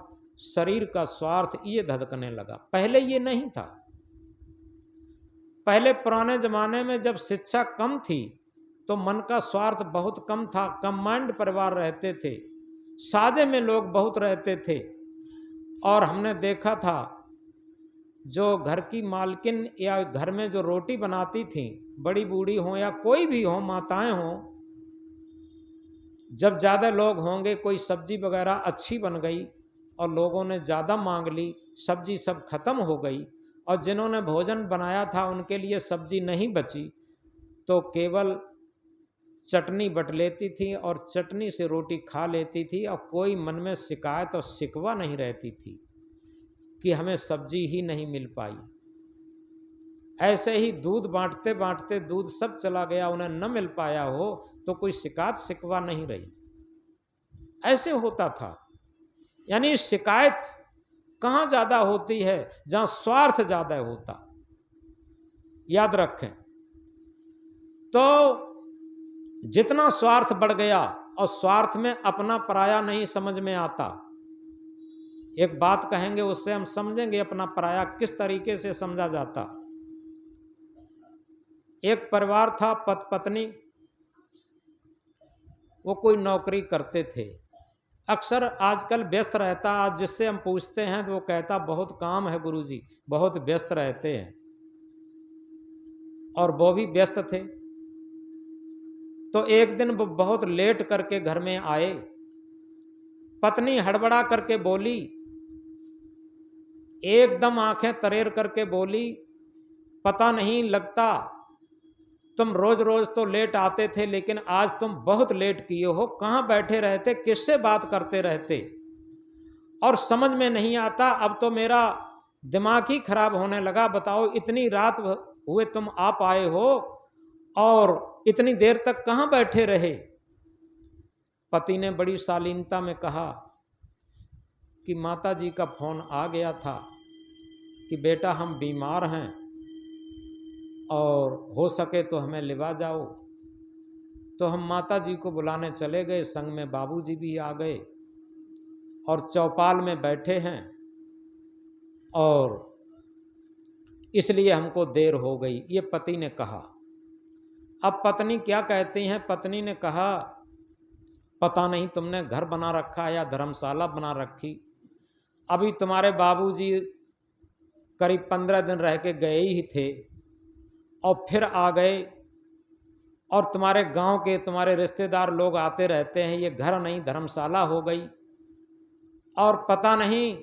शरीर का स्वार्थ, ये धधकने लगा। पहले ये नहीं था। पहले पुराने जमाने में जब शिक्षा कम थी तो मन का स्वार्थ बहुत कम था, कंबाइंड परिवार रहते थे, साझे में लोग बहुत रहते थे। और हमने देखा था जो घर की मालकिन या घर में जो रोटी बनाती थी, बड़ी बूढ़ी हो या कोई भी हो, माताएं हो, जब ज़्यादा लोग होंगे, कोई सब्जी वगैरह अच्छी बन गई और लोगों ने ज़्यादा मांग ली, सब्जी सब खत्म हो गई और जिन्होंने भोजन बनाया था उनके लिए सब्जी नहीं बची, तो केवल चटनी बट लेती थी और चटनी से रोटी खा लेती थी और कोई मन में शिकायत और शिकवा नहीं रहती थी कि हमें सब्जी ही नहीं मिल पाई। ऐसे ही दूध बांटते बांटते दूध सब चला गया, उन्हें न मिल पाया हो तो कोई शिकायत शिकवा नहीं रही। ऐसे होता था। यानी शिकायत कहाँ ज्यादा होती है, जहां स्वार्थ ज्यादा होता, याद रखें। तो जितना स्वार्थ बढ़ गया, और स्वार्थ में अपना पराया नहीं समझ में आता। एक बात कहेंगे उससे हम समझेंगे अपना पराया किस तरीके से समझा जाता। एक परिवार था, पत्नी, वो कोई नौकरी करते थे। अक्सर आजकल व्यस्त रहता, आज जिससे हम पूछते हैं तो वो कहता बहुत काम है गुरुजी, बहुत व्यस्त रहते हैं। और वो भी व्यस्त थे। तो एक दिन वो बहुत लेट करके घर में आए। पत्नी हड़बड़ा करके बोली, एकदम आंखें तरेर करके बोली, पता नहीं लगता तुम रोज रोज तो लेट आते थे, लेकिन आज तुम बहुत लेट किए हो, कहाँ बैठे रहते, किससे बात करते रहते, और समझ में नहीं आता। अब तो मेरा दिमाग ही खराब होने लगा। बताओ, इतनी रात हुए तुम आप आए हो और इतनी देर तक कहाँ बैठे रहे। पति ने बड़ी शालीनता में कहा कि माता जी का फोन आ गया था कि बेटा हम बीमार हैं और हो सके तो हमें लिवा जाओ। तो हम माता जी को बुलाने चले गए, संग में बाबूजी भी आ गए और चौपाल में बैठे हैं और इसलिए हमको देर हो गई, ये पति ने कहा। अब पत्नी क्या कहती हैं, पत्नी ने कहा पता नहीं तुमने घर बना रखा है या धर्मशाला बना रखी, अभी तुम्हारे बाबूजी करीब 15 दिन रह के गए ही थे और फिर आ गए, और तुम्हारे गांव के तुम्हारे रिश्तेदार लोग आते रहते हैं, ये घर नहीं धर्मशाला हो गई, और पता नहीं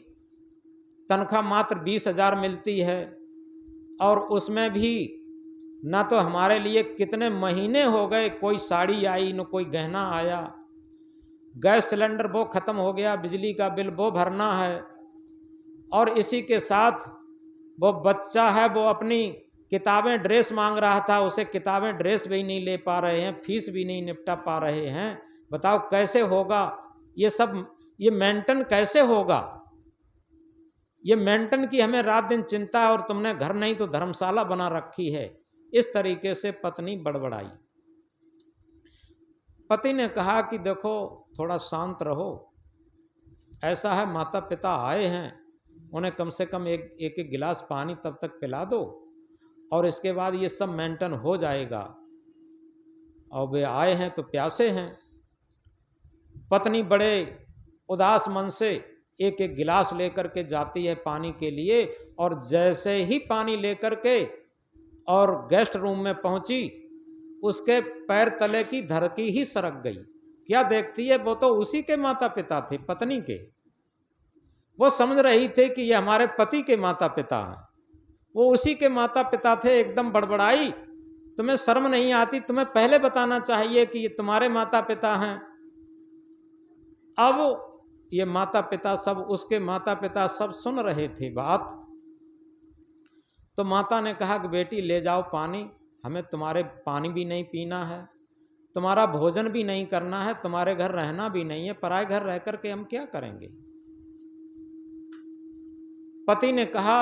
तनख्वाह मात्र 20,000 मिलती है और उसमें भी ना तो हमारे लिए कितने महीने हो गए कोई साड़ी आई न कोई गहना आया, गैस सिलेंडर वो ख़त्म हो गया, बिजली का बिल वो भरना है, और इसी के साथ वो बच्चा है वो अपनी किताबें ड्रेस मांग रहा था, उसे किताबें ड्रेस भी नहीं ले पा रहे हैं, फीस भी नहीं निपटा पा रहे हैं। बताओ कैसे होगा ये सब, ये मेंटेन कैसे होगा? ये मेंटेन की हमें रात दिन चिंता है, और तुमने घर नहीं तो धर्मशाला बना रखी है। इस तरीके से पत्नी बड़बड़ाई। पति ने कहा कि देखो थोड़ा शांत रहो, ऐसा है माता पिता आए हैं, उन्हें कम से कम एक एक गिलास पानी तब तक पिला दो, और इसके बाद ये सब मेंटेन हो जाएगा। और वे आए हैं तो प्यासे हैं। पत्नी बड़े उदास मन से एक एक गिलास लेकर के जाती है पानी के लिए, और जैसे ही पानी लेकर के और गेस्ट रूम में पहुंची, उसके पैर तले की धरती ही सरक गई। क्या देखती है, वो तो उसी के माता पिता थे, पत्नी के। वो समझ रही थी कि ये हमारे पति के माता पिता हैं, वो उसी के माता पिता थे। एकदम बड़बड़ाई, तुम्हें शर्म नहीं आती? तुम्हें पहले बताना चाहिए कि ये तुम्हारे माता पिता हैं। अब ये माता पिता सब, उसके माता पिता सब सुन रहे थे बात। तो माता ने कहा कि बेटी ले जाओ पानी, हमें तुम्हारे पानी भी नहीं पीना है, तुम्हारा भोजन भी नहीं करना है, तुम्हारे घर रहना भी नहीं है, पराए घर रह करके हम क्या करेंगे? पति ने कहा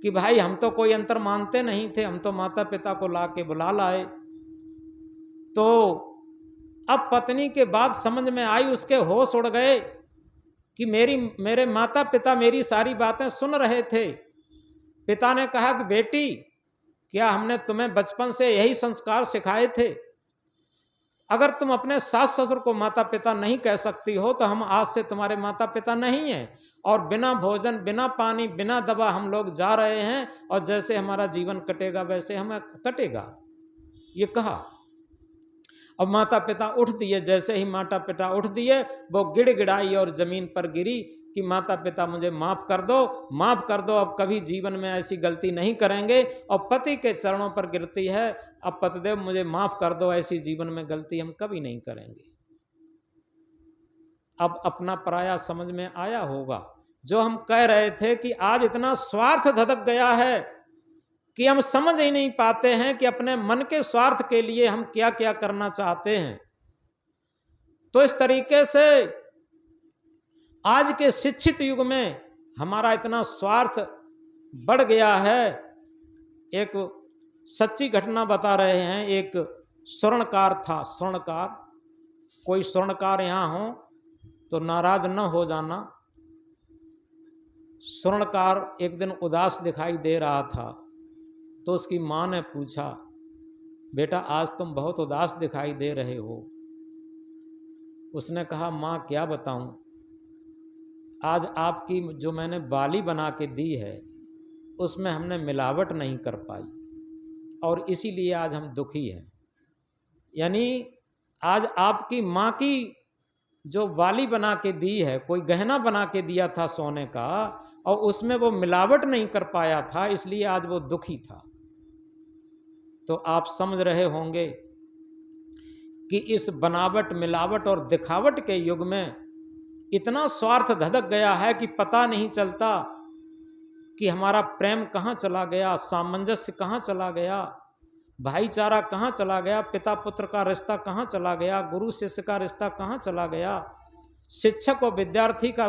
कि भाई हम तो कोई अंतर मानते नहीं थे, हम तो माता पिता को ला के बुला लाए। तो अब पत्नी के बात समझ में आई, उसके होश उड़ गए कि मेरे माता पिता मेरी सारी बातें सुन रहे थे। पिता ने कहा कि बेटी, क्या हमने तुम्हें बचपन से यही संस्कार सिखाए थे? अगर तुम अपने सास ससुर को माता पिता नहीं कह सकती हो, तो हम आज से तुम्हारे माता पिता नहीं हैं, और बिना भोजन, बिना पानी, बिना दवा हम लोग जा रहे हैं, और जैसे हमारा जीवन कटेगा वैसे हमें कटेगा, ये कहा। अब माता पिता उठ दिए। जैसे ही माता पिता उठ दिए, वो गिड़गिड़ाई और जमीन पर गिरी कि माता पिता मुझे माफ कर दो, माफ कर दो, अब कभी जीवन में ऐसी गलती नहीं करेंगे। और पति के चरणों पर गिरती है, अब पतिदेव मुझे माफ कर दो, ऐसी जीवन में गलती हम कभी नहीं करेंगे। अब अपना पराया समझ में आया होगा। जो हम कह रहे थे कि आज इतना स्वार्थ धधक गया है कि हम समझ ही नहीं पाते हैं कि अपने मन के स्वार्थ के लिए हम क्या क्या करना चाहते हैं। तो इस तरीके से आज के शिक्षित युग में हमारा इतना स्वार्थ बढ़ गया है। एक सच्ची घटना बता रहे हैं। एक स्वर्णकार था, स्वर्णकार। कोई स्वर्णकार यहाँ हो तो नाराज न हो जाना। स्वर्णकार एक दिन उदास दिखाई दे रहा था, तो उसकी माँ ने पूछा, बेटा आज तुम बहुत उदास दिखाई दे रहे हो। उसने कहा, माँ क्या बताऊं, आज आपकी जो मैंने बाली बना के दी है उसमें हमने मिलावट नहीं कर पाई, और इसीलिए आज हम दुखी हैं। यानी आज आपकी माँ की जो बाली बना के दी है, कोई गहना बना के दिया था सोने का, और उसमें वो मिलावट नहीं कर पाया था, इसलिए आज वो दुखी था। तो आप समझ रहे होंगे कि इस बनावट, मिलावट और दिखावट के युग में इतना स्वार्थ धधक गया है कि पता नहीं चलता कि हमारा प्रेम कहाँ चला गया, सामंजस्य कहाँ चला गया, भाईचारा कहाँ चला गया, पिता पुत्र का रिश्ता कहाँ चला गया, गुरु शिष्य का रिश्ता कहाँ चला गया, शिक्षक और विद्यार्थी का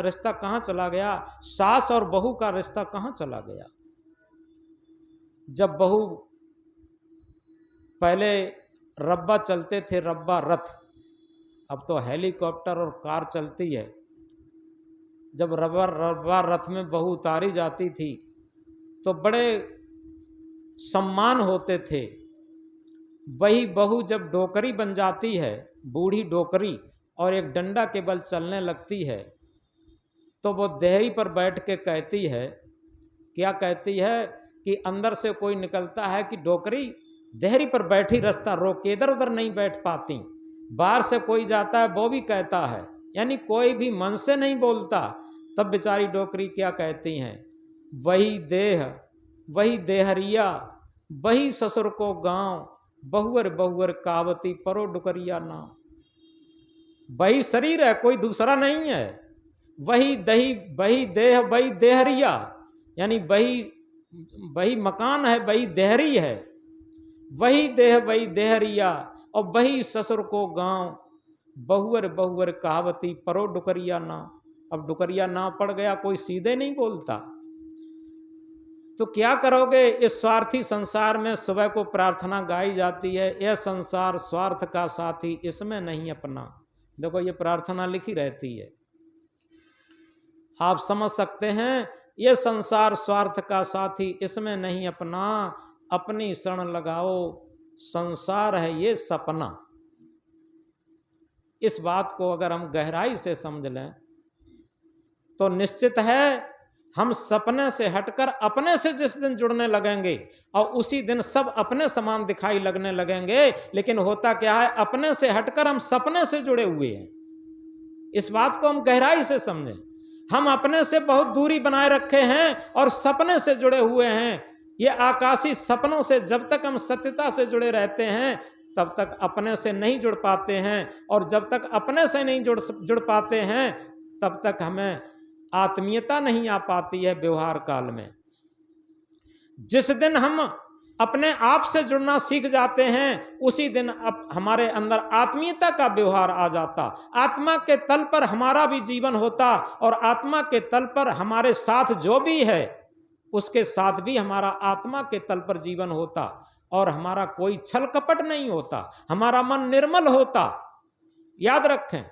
रिश्ता कहाँ चला गया, सास और बहू का रिश्ता कहाँ चला गया। जब बहू, पहले रब्बा चलते थे, रब्बा रथ, अब तो हेलीकॉप्टर और कार चलती है। जब रब्बा रथ में बहू उतारी जाती थी तो बड़े सम्मान होते थे। वही बहू जब डोकरी बन जाती है, बूढ़ी डोकरी, और एक डंडा के बल चलने लगती है, तो वो देहरी पर बैठ के कहती है, क्या कहती है कि अंदर से कोई निकलता है कि डोकरी देहरी पर बैठी रास्ता रोक के, इधर उधर नहीं बैठ पाती। बाहर से कोई जाता है वो भी कहता है, यानी कोई भी मन से नहीं बोलता। तब बेचारी डोकरी क्या कहती हैं, वही देह वही देहरिया, वही ससुर को गांव, बहुअर बहुअर कावती परो डुकरिया नाम। वही शरीर है, कोई दूसरा नहीं है। वही दही, वही देह, वही देहरिया, यानी वही वही मकान है, वही देहरी है। वही देह, वही देहरिया, और वही ससुर को गांव, बहुअर बहुअर कहावती परो डुकरिया नाम। अब डुकरिया नाम पड़ गया, कोई सीधे नहीं बोलता। तो क्या करोगे इस स्वार्थी संसार में? सुबह को प्रार्थना गाई जाती है, यह संसार स्वार्थ का साथी, इसमें नहीं अपना। देखो ये प्रार्थना लिखी रहती है, आप समझ सकते हैं। यह संसार स्वार्थ का साथी, इसमें नहीं अपना, अपनी शरण लगाओ, संसार है ये सपना। इस बात को अगर हम गहराई से समझ लें तो निश्चित है हम सपने से हटकर अपने से जिस दिन जुड़ने लगेंगे और उसी दिन सब अपने समान दिखाई लगने लगेंगे। लेकिन होता क्या है, अपने से हटकर हम सपने से जुड़े हुए हैं। इस बात को हम गहराई से समझें। हम अपने से बहुत दूरी बनाए रखे हैं और सपने से जुड़े हुए हैं। ये आकाशी सपनों से जब तक हम सत्यता से जुड़े रहते हैं तब तक अपने से नहीं जुड़ पाते हैं, और जब तक अपने से नहीं जुड़ पाते हैं तब तक हमें आत्मीयता नहीं आ पाती है व्यवहार काल में। जिस दिन हम अपने आप से जुड़ना सीख जाते हैं उसी दिन अब हमारे अंदर आत्मीयता का व्यवहार आ जाता। आत्मा के तल पर हमारा भी जीवन होता, और आत्मा के तल पर हमारे साथ जो भी है उसके साथ भी हमारा आत्मा के तल पर जीवन होता, और हमारा कोई छल कपट नहीं होता, हमारा मन निर्मल होता। याद रखें।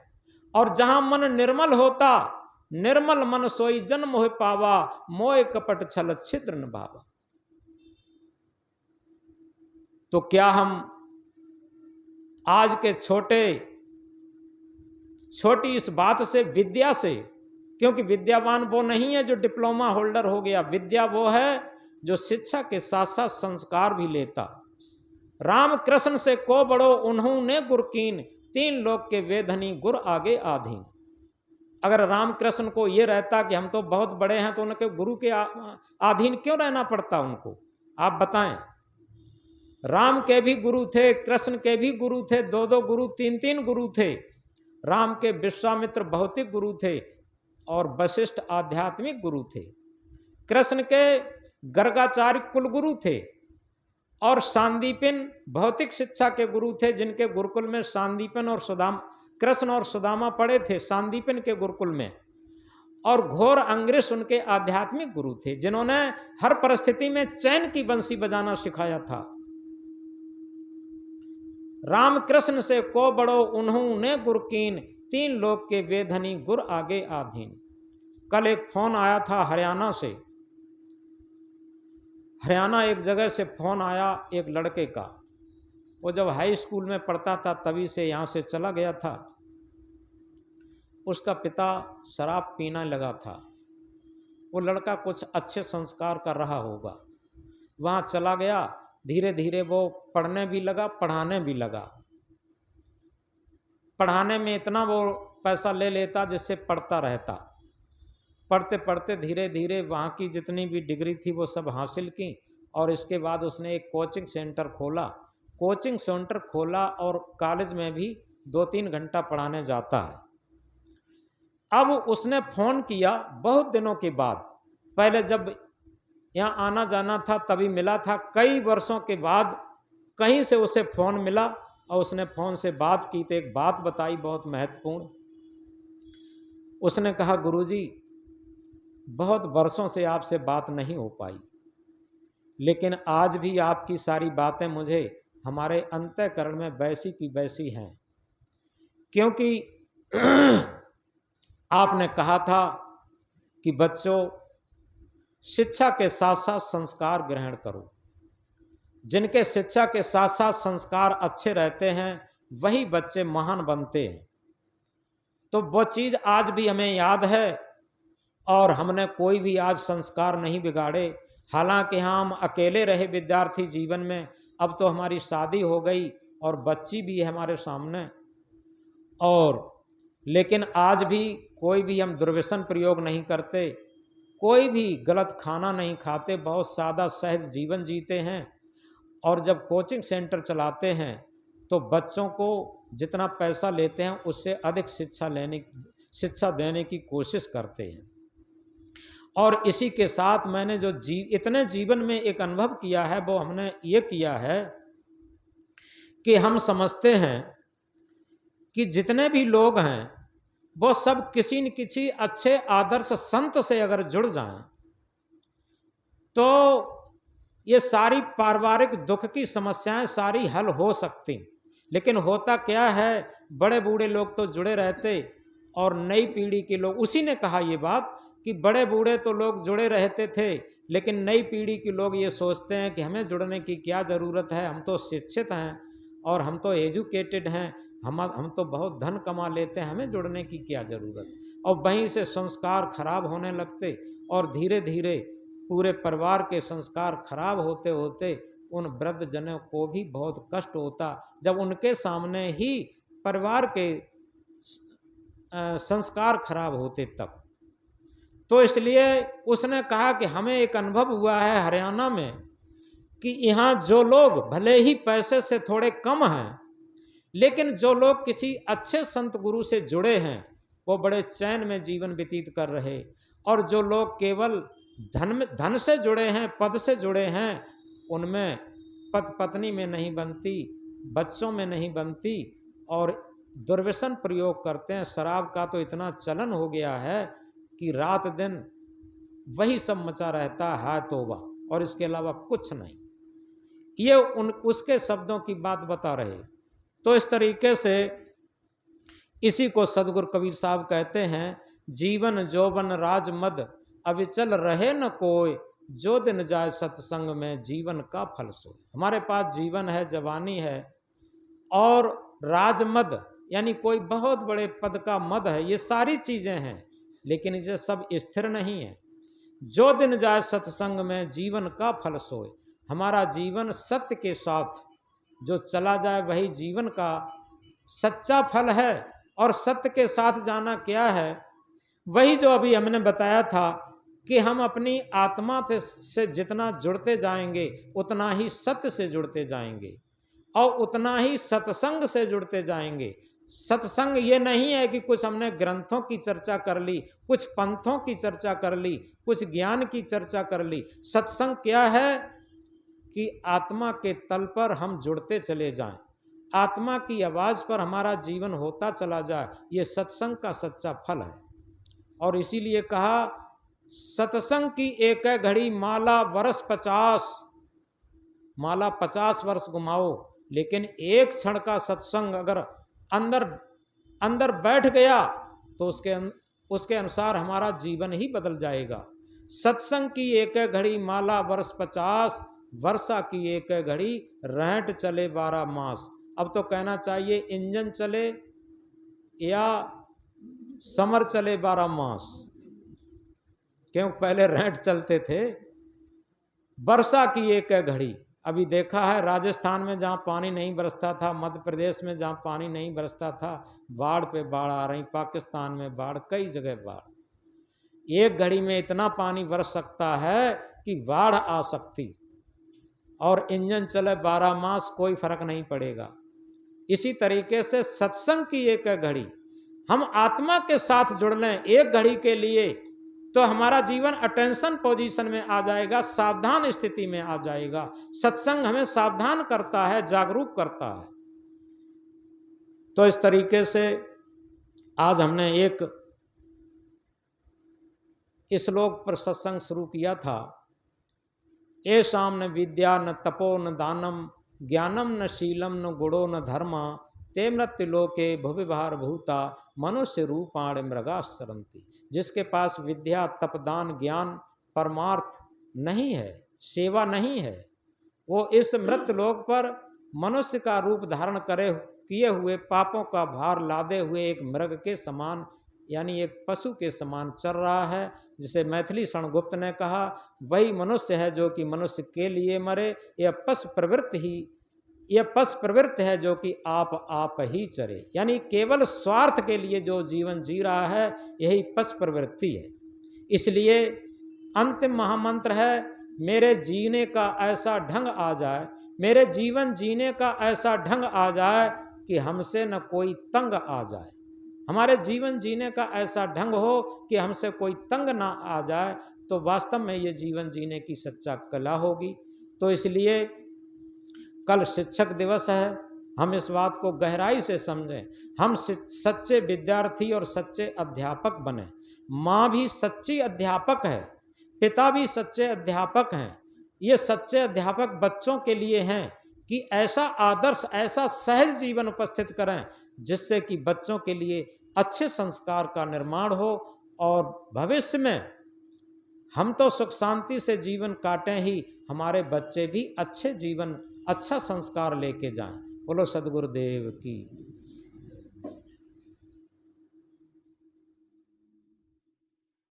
और जहां मन निर्मल होता, निर्मल मन सोई जन मोह पावा, मोह कपट छल छिद्र न भावा। तो क्या हम आज के छोटी इस बात से, विद्या से, क्योंकि विद्यावान वो नहीं है जो डिप्लोमा होल्डर हो गया, विद्या वो है जो शिक्षा के साथ साथ संस्कार भी लेता। राम कृष्ण से को बड़ो उन्होंने गुरकीन, तीन लोक के वेधनी गुर आगे आधीन। अगर रामकृष्ण को ये रहता कि हम तो बहुत बड़े हैं तो उनके गुरु के अधीन क्यों रहना पड़ता उनको? आप बताएं। राम के भी गुरु थे, कृष्ण के भी गुरु थे, दो दो गुरु, तीन तीन गुरु थे। राम के विश्वामित्र भौतिक गुरु थे और वशिष्ठ आध्यात्मिक गुरु थे। कृष्ण के गर्गाचार्य कुलगुरु थे, और सांदीपन भौतिक शिक्षा के गुरु थे, जिनके गुरुकुल में सांदीपन और कृष्ण और सुदामा पढ़े थे, सांदीपन के गुरुकुल में। और घोर अंग्रेज उनके आध्यात्मिक गुरु थे, जिन्होंने हर परिस्थिति में चैन की बंसी बजाना सिखाया था। रामकृष्ण से को बड़ो उन्होंने गुरकीन, तीन लोक के वेधनी गुर आगे आधीन। कल एक फोन आया था हरियाणा से। हरियाणा एक जगह से फोन आया एक लड़के का। वो जब हाई स्कूल में पढ़ता था तभी से यहाँ से चला गया था। उसका पिता शराब पीने लगा था। वो लड़का कुछ अच्छे संस्कार कर रहा होगा, वहाँ चला गया। धीरे धीरे वो पढ़ने भी लगा, पढ़ाने भी लगा। पढ़ाने में इतना वो पैसा ले लेता जिससे पढ़ता रहता। पढ़ते पढ़ते धीरे धीरे वहाँ की जितनी भी डिग्री थी वो सब हासिल की, और इसके बाद उसने एक कोचिंग सेंटर खोला। कोचिंग सेंटर खोला और कॉलेज में भी 2-3 घंटा पढ़ाने जाता है। अब उसने फ़ोन किया बहुत दिनों के बाद। पहले जब यहाँ आना जाना था तभी मिला था, कई वर्षों के बाद कहीं से उसे फ़ोन मिला और उसने फ़ोन से बात की तो एक बात बताई बहुत महत्वपूर्ण। उसने कहा, गुरुजी बहुत वर्षों से आपसे बात नहीं हो पाई, लेकिन आज भी आपकी सारी बातें मुझे हमारे अंतःकरण में वैसी की वैसी हैं, क्योंकि आपने कहा था कि बच्चों शिक्षा के साथ साथ संस्कार ग्रहण करो। जिनके शिक्षा के साथ साथ संस्कार अच्छे रहते हैं वही बच्चे महान बनते हैं। तो वो चीज़ आज भी हमें याद है, और हमने कोई भी आज संस्कार नहीं बिगाड़े। हालांकि हम अकेले रहे विद्यार्थी जीवन में, अब तो हमारी शादी हो गई और बच्ची भी है हमारे सामने, और लेकिन आज भी कोई भी हम दुर्व्यसन प्रयोग नहीं करते, कोई भी गलत खाना नहीं खाते, बहुत सादा सहज जीवन जीते हैं। और जब कोचिंग सेंटर चलाते हैं तो बच्चों को जितना पैसा लेते हैं उससे अधिक शिक्षा देने की कोशिश करते हैं। और इसी के साथ मैंने जो इतने जीवन में एक अनुभव किया है वो हमने ये किया है कि हम समझते हैं कि जितने भी लोग हैं वो सब किसी न किसी अच्छे आदर्श संत से अगर जुड़ जाएं तो ये सारी पारिवारिक दुख की समस्याएं सारी हल हो सकती। लेकिन होता क्या है, बड़े बूढ़े लोग तो जुड़े रहते और नई पीढ़ी के लोग, उसी ने कहा ये बात कि बड़े बूढ़े तो लोग जुड़े रहते थे, लेकिन नई पीढ़ी के लोग ये सोचते हैं कि हमें जुड़ने की क्या ज़रूरत है, हम तो शिक्षित हैं और हम तो एजुकेटेड हैं, हम तो बहुत धन कमा लेते हैं, हमें जुड़ने की क्या ज़रूरत। और वहीं से संस्कार खराब होने लगते और धीरे धीरे पूरे परिवार के संस्कार खराब होते होते उन वृद्ध जनों को भी बहुत कष्ट होता जब उनके सामने ही परिवार के संस्कार खराब होते तब। तो इसलिए उसने कहा कि हमें एक अनुभव हुआ है हरियाणा में कि यहाँ जो लोग भले ही पैसे से थोड़े कम हैं, लेकिन जो लोग किसी अच्छे संत गुरु से जुड़े हैं वो बड़े चैन में जीवन व्यतीत कर रहे, और जो लोग केवल धन से जुड़े हैं, पद से जुड़े हैं, उनमें पति पत्नी में नहीं बनती, बच्चों में नहीं बनती और दुर्व्यसन प्रयोग करते हैं। शराब का तो इतना चलन हो गया है कि रात दिन वही सब मचा रहता है तौबा, और इसके अलावा कुछ नहीं। ये उसके शब्दों की बात बता रहे। तो इस तरीके से इसी को सदगुरु कबीर साहब कहते हैं, जीवन जोबन राज मद अविचल रहे न कोई, जो दिन जाए सत्संग में जीवन का फल सोए। हमारे पास जीवन है, जवानी है और राजमद यानी कोई बहुत बड़े पद का मद है, ये सारी चीजें हैं, लेकिन ये सब स्थिर नहीं है। जो दिन जाए सत्संग में जीवन का फल सोए। हमारा जीवन सत्य के साथ जो चला जाए वही जीवन का सच्चा फल है। और सत्य के साथ जाना क्या है, वही जो अभी हमने बताया था कि हम अपनी आत्मा से जितना जुड़ते जाएंगे उतना ही सत्य से जुड़ते जाएंगे और उतना ही सत्संग से जुड़ते जाएंगे। सत्संग ये नहीं है कि कुछ हमने ग्रंथों की चर्चा कर ली, कुछ पंथों की चर्चा कर ली, कुछ ज्ञान की चर्चा कर ली। सत्संग क्या है कि आत्मा के तल पर हम जुड़ते चले जाएं, आत्मा की आवाज़ पर हमारा जीवन होता चला जाए, ये सत्संग का सच्चा फल है। और इसीलिए कहा, सत्संग की एक घड़ी माला वर्ष 50, माला 50 वर्ष घुमाओ, लेकिन एक क्षण का सत्संग अगर अंदर बैठ गया तो उसके अनुसार हमारा जीवन ही बदल जाएगा। सत्संग की एक घड़ी माला वर्ष 50, वर्षा की एक घड़ी रहट चले 12 मास। अब तो कहना चाहिए इंजन चले या समर चले 12 मास, क्यों पहले रहट चलते थे। वर्षा की एक घड़ी, अभी देखा है राजस्थान में जहाँ पानी नहीं बरसता था, मध्य प्रदेश में जहाँ पानी नहीं बरसता था, बाढ़ पे बाढ़ आ रही, पाकिस्तान में बाढ़, कई जगह बाढ़। एक घड़ी में इतना पानी बरस सकता है कि बाढ़ आ सकती, और इंजन चले 12 मास, कोई फर्क नहीं पड़ेगा। इसी तरीके से सत्संग की एक घड़ी हम आत्मा के साथ जुड़ लें एक घड़ी के लिए, तो हमारा जीवन अटेंशन पोजीशन में आ जाएगा, सावधान स्थिति में आ जाएगा। सत्संग हमें सावधान करता है, जागरूक करता है। तो इस तरीके से आज हमने एक श्लोक पर सत्संग शुरू किया था। ऐसाम न विद्या न तपो न दानम, ज्ञानम न शीलम न गुणो न धर्मा, ते मृत्युलोके भुविभार भूता, मनुष्य रूपाण मृगा सरंती। जिसके पास विद्या, तपदान, ज्ञान, परमार्थ नहीं है, सेवा नहीं है, वो इस मृत्युलोक पर मनुष्य का रूप धारण किए हुए पापों का भार लादे हुए एक मृग के समान यानी एक पशु के समान चल रहा है। जिसे मैथिली शरणगुप्त ने कहा, वही मनुष्य है जो कि मनुष्य के लिए मरे। यह पशु प्रवृत्ति है जो कि आप ही चरे, यानी केवल स्वार्थ के लिए जो जीवन जी रहा है, यही पशु प्रवृत्ति है। इसलिए अंतिम महामंत्र है, मेरे जीने का ऐसा ढंग आ जाए, मेरे जीवन जीने का ऐसा ढंग आ जाए कि हमसे न कोई तंग आ जाए। हमारे जीवन जीने का ऐसा ढंग हो कि हमसे कोई तंग ना आ जाए, तो वास्तव में ये जीवन जीने की सच्चा कला होगी। तो इसलिए कल शिक्षक दिवस है, हम इस बात को गहराई से समझें, हम सच्चे विद्यार्थी और सच्चे अध्यापक बने। माँ भी सच्ची अध्यापक है, पिता भी सच्चे अध्यापक हैं। ये सच्चे अध्यापक बच्चों के लिए हैं कि ऐसा आदर्श, ऐसा सहज जीवन उपस्थित करें जिससे कि बच्चों के लिए अच्छे संस्कार का निर्माण हो और भविष्य में हम तो सुख शांति से जीवन काटें ही, हमारे बच्चे भी अच्छे जीवन, अच्छा संस्कार लेके जाएं। बोलो सद्गुरुदेव की।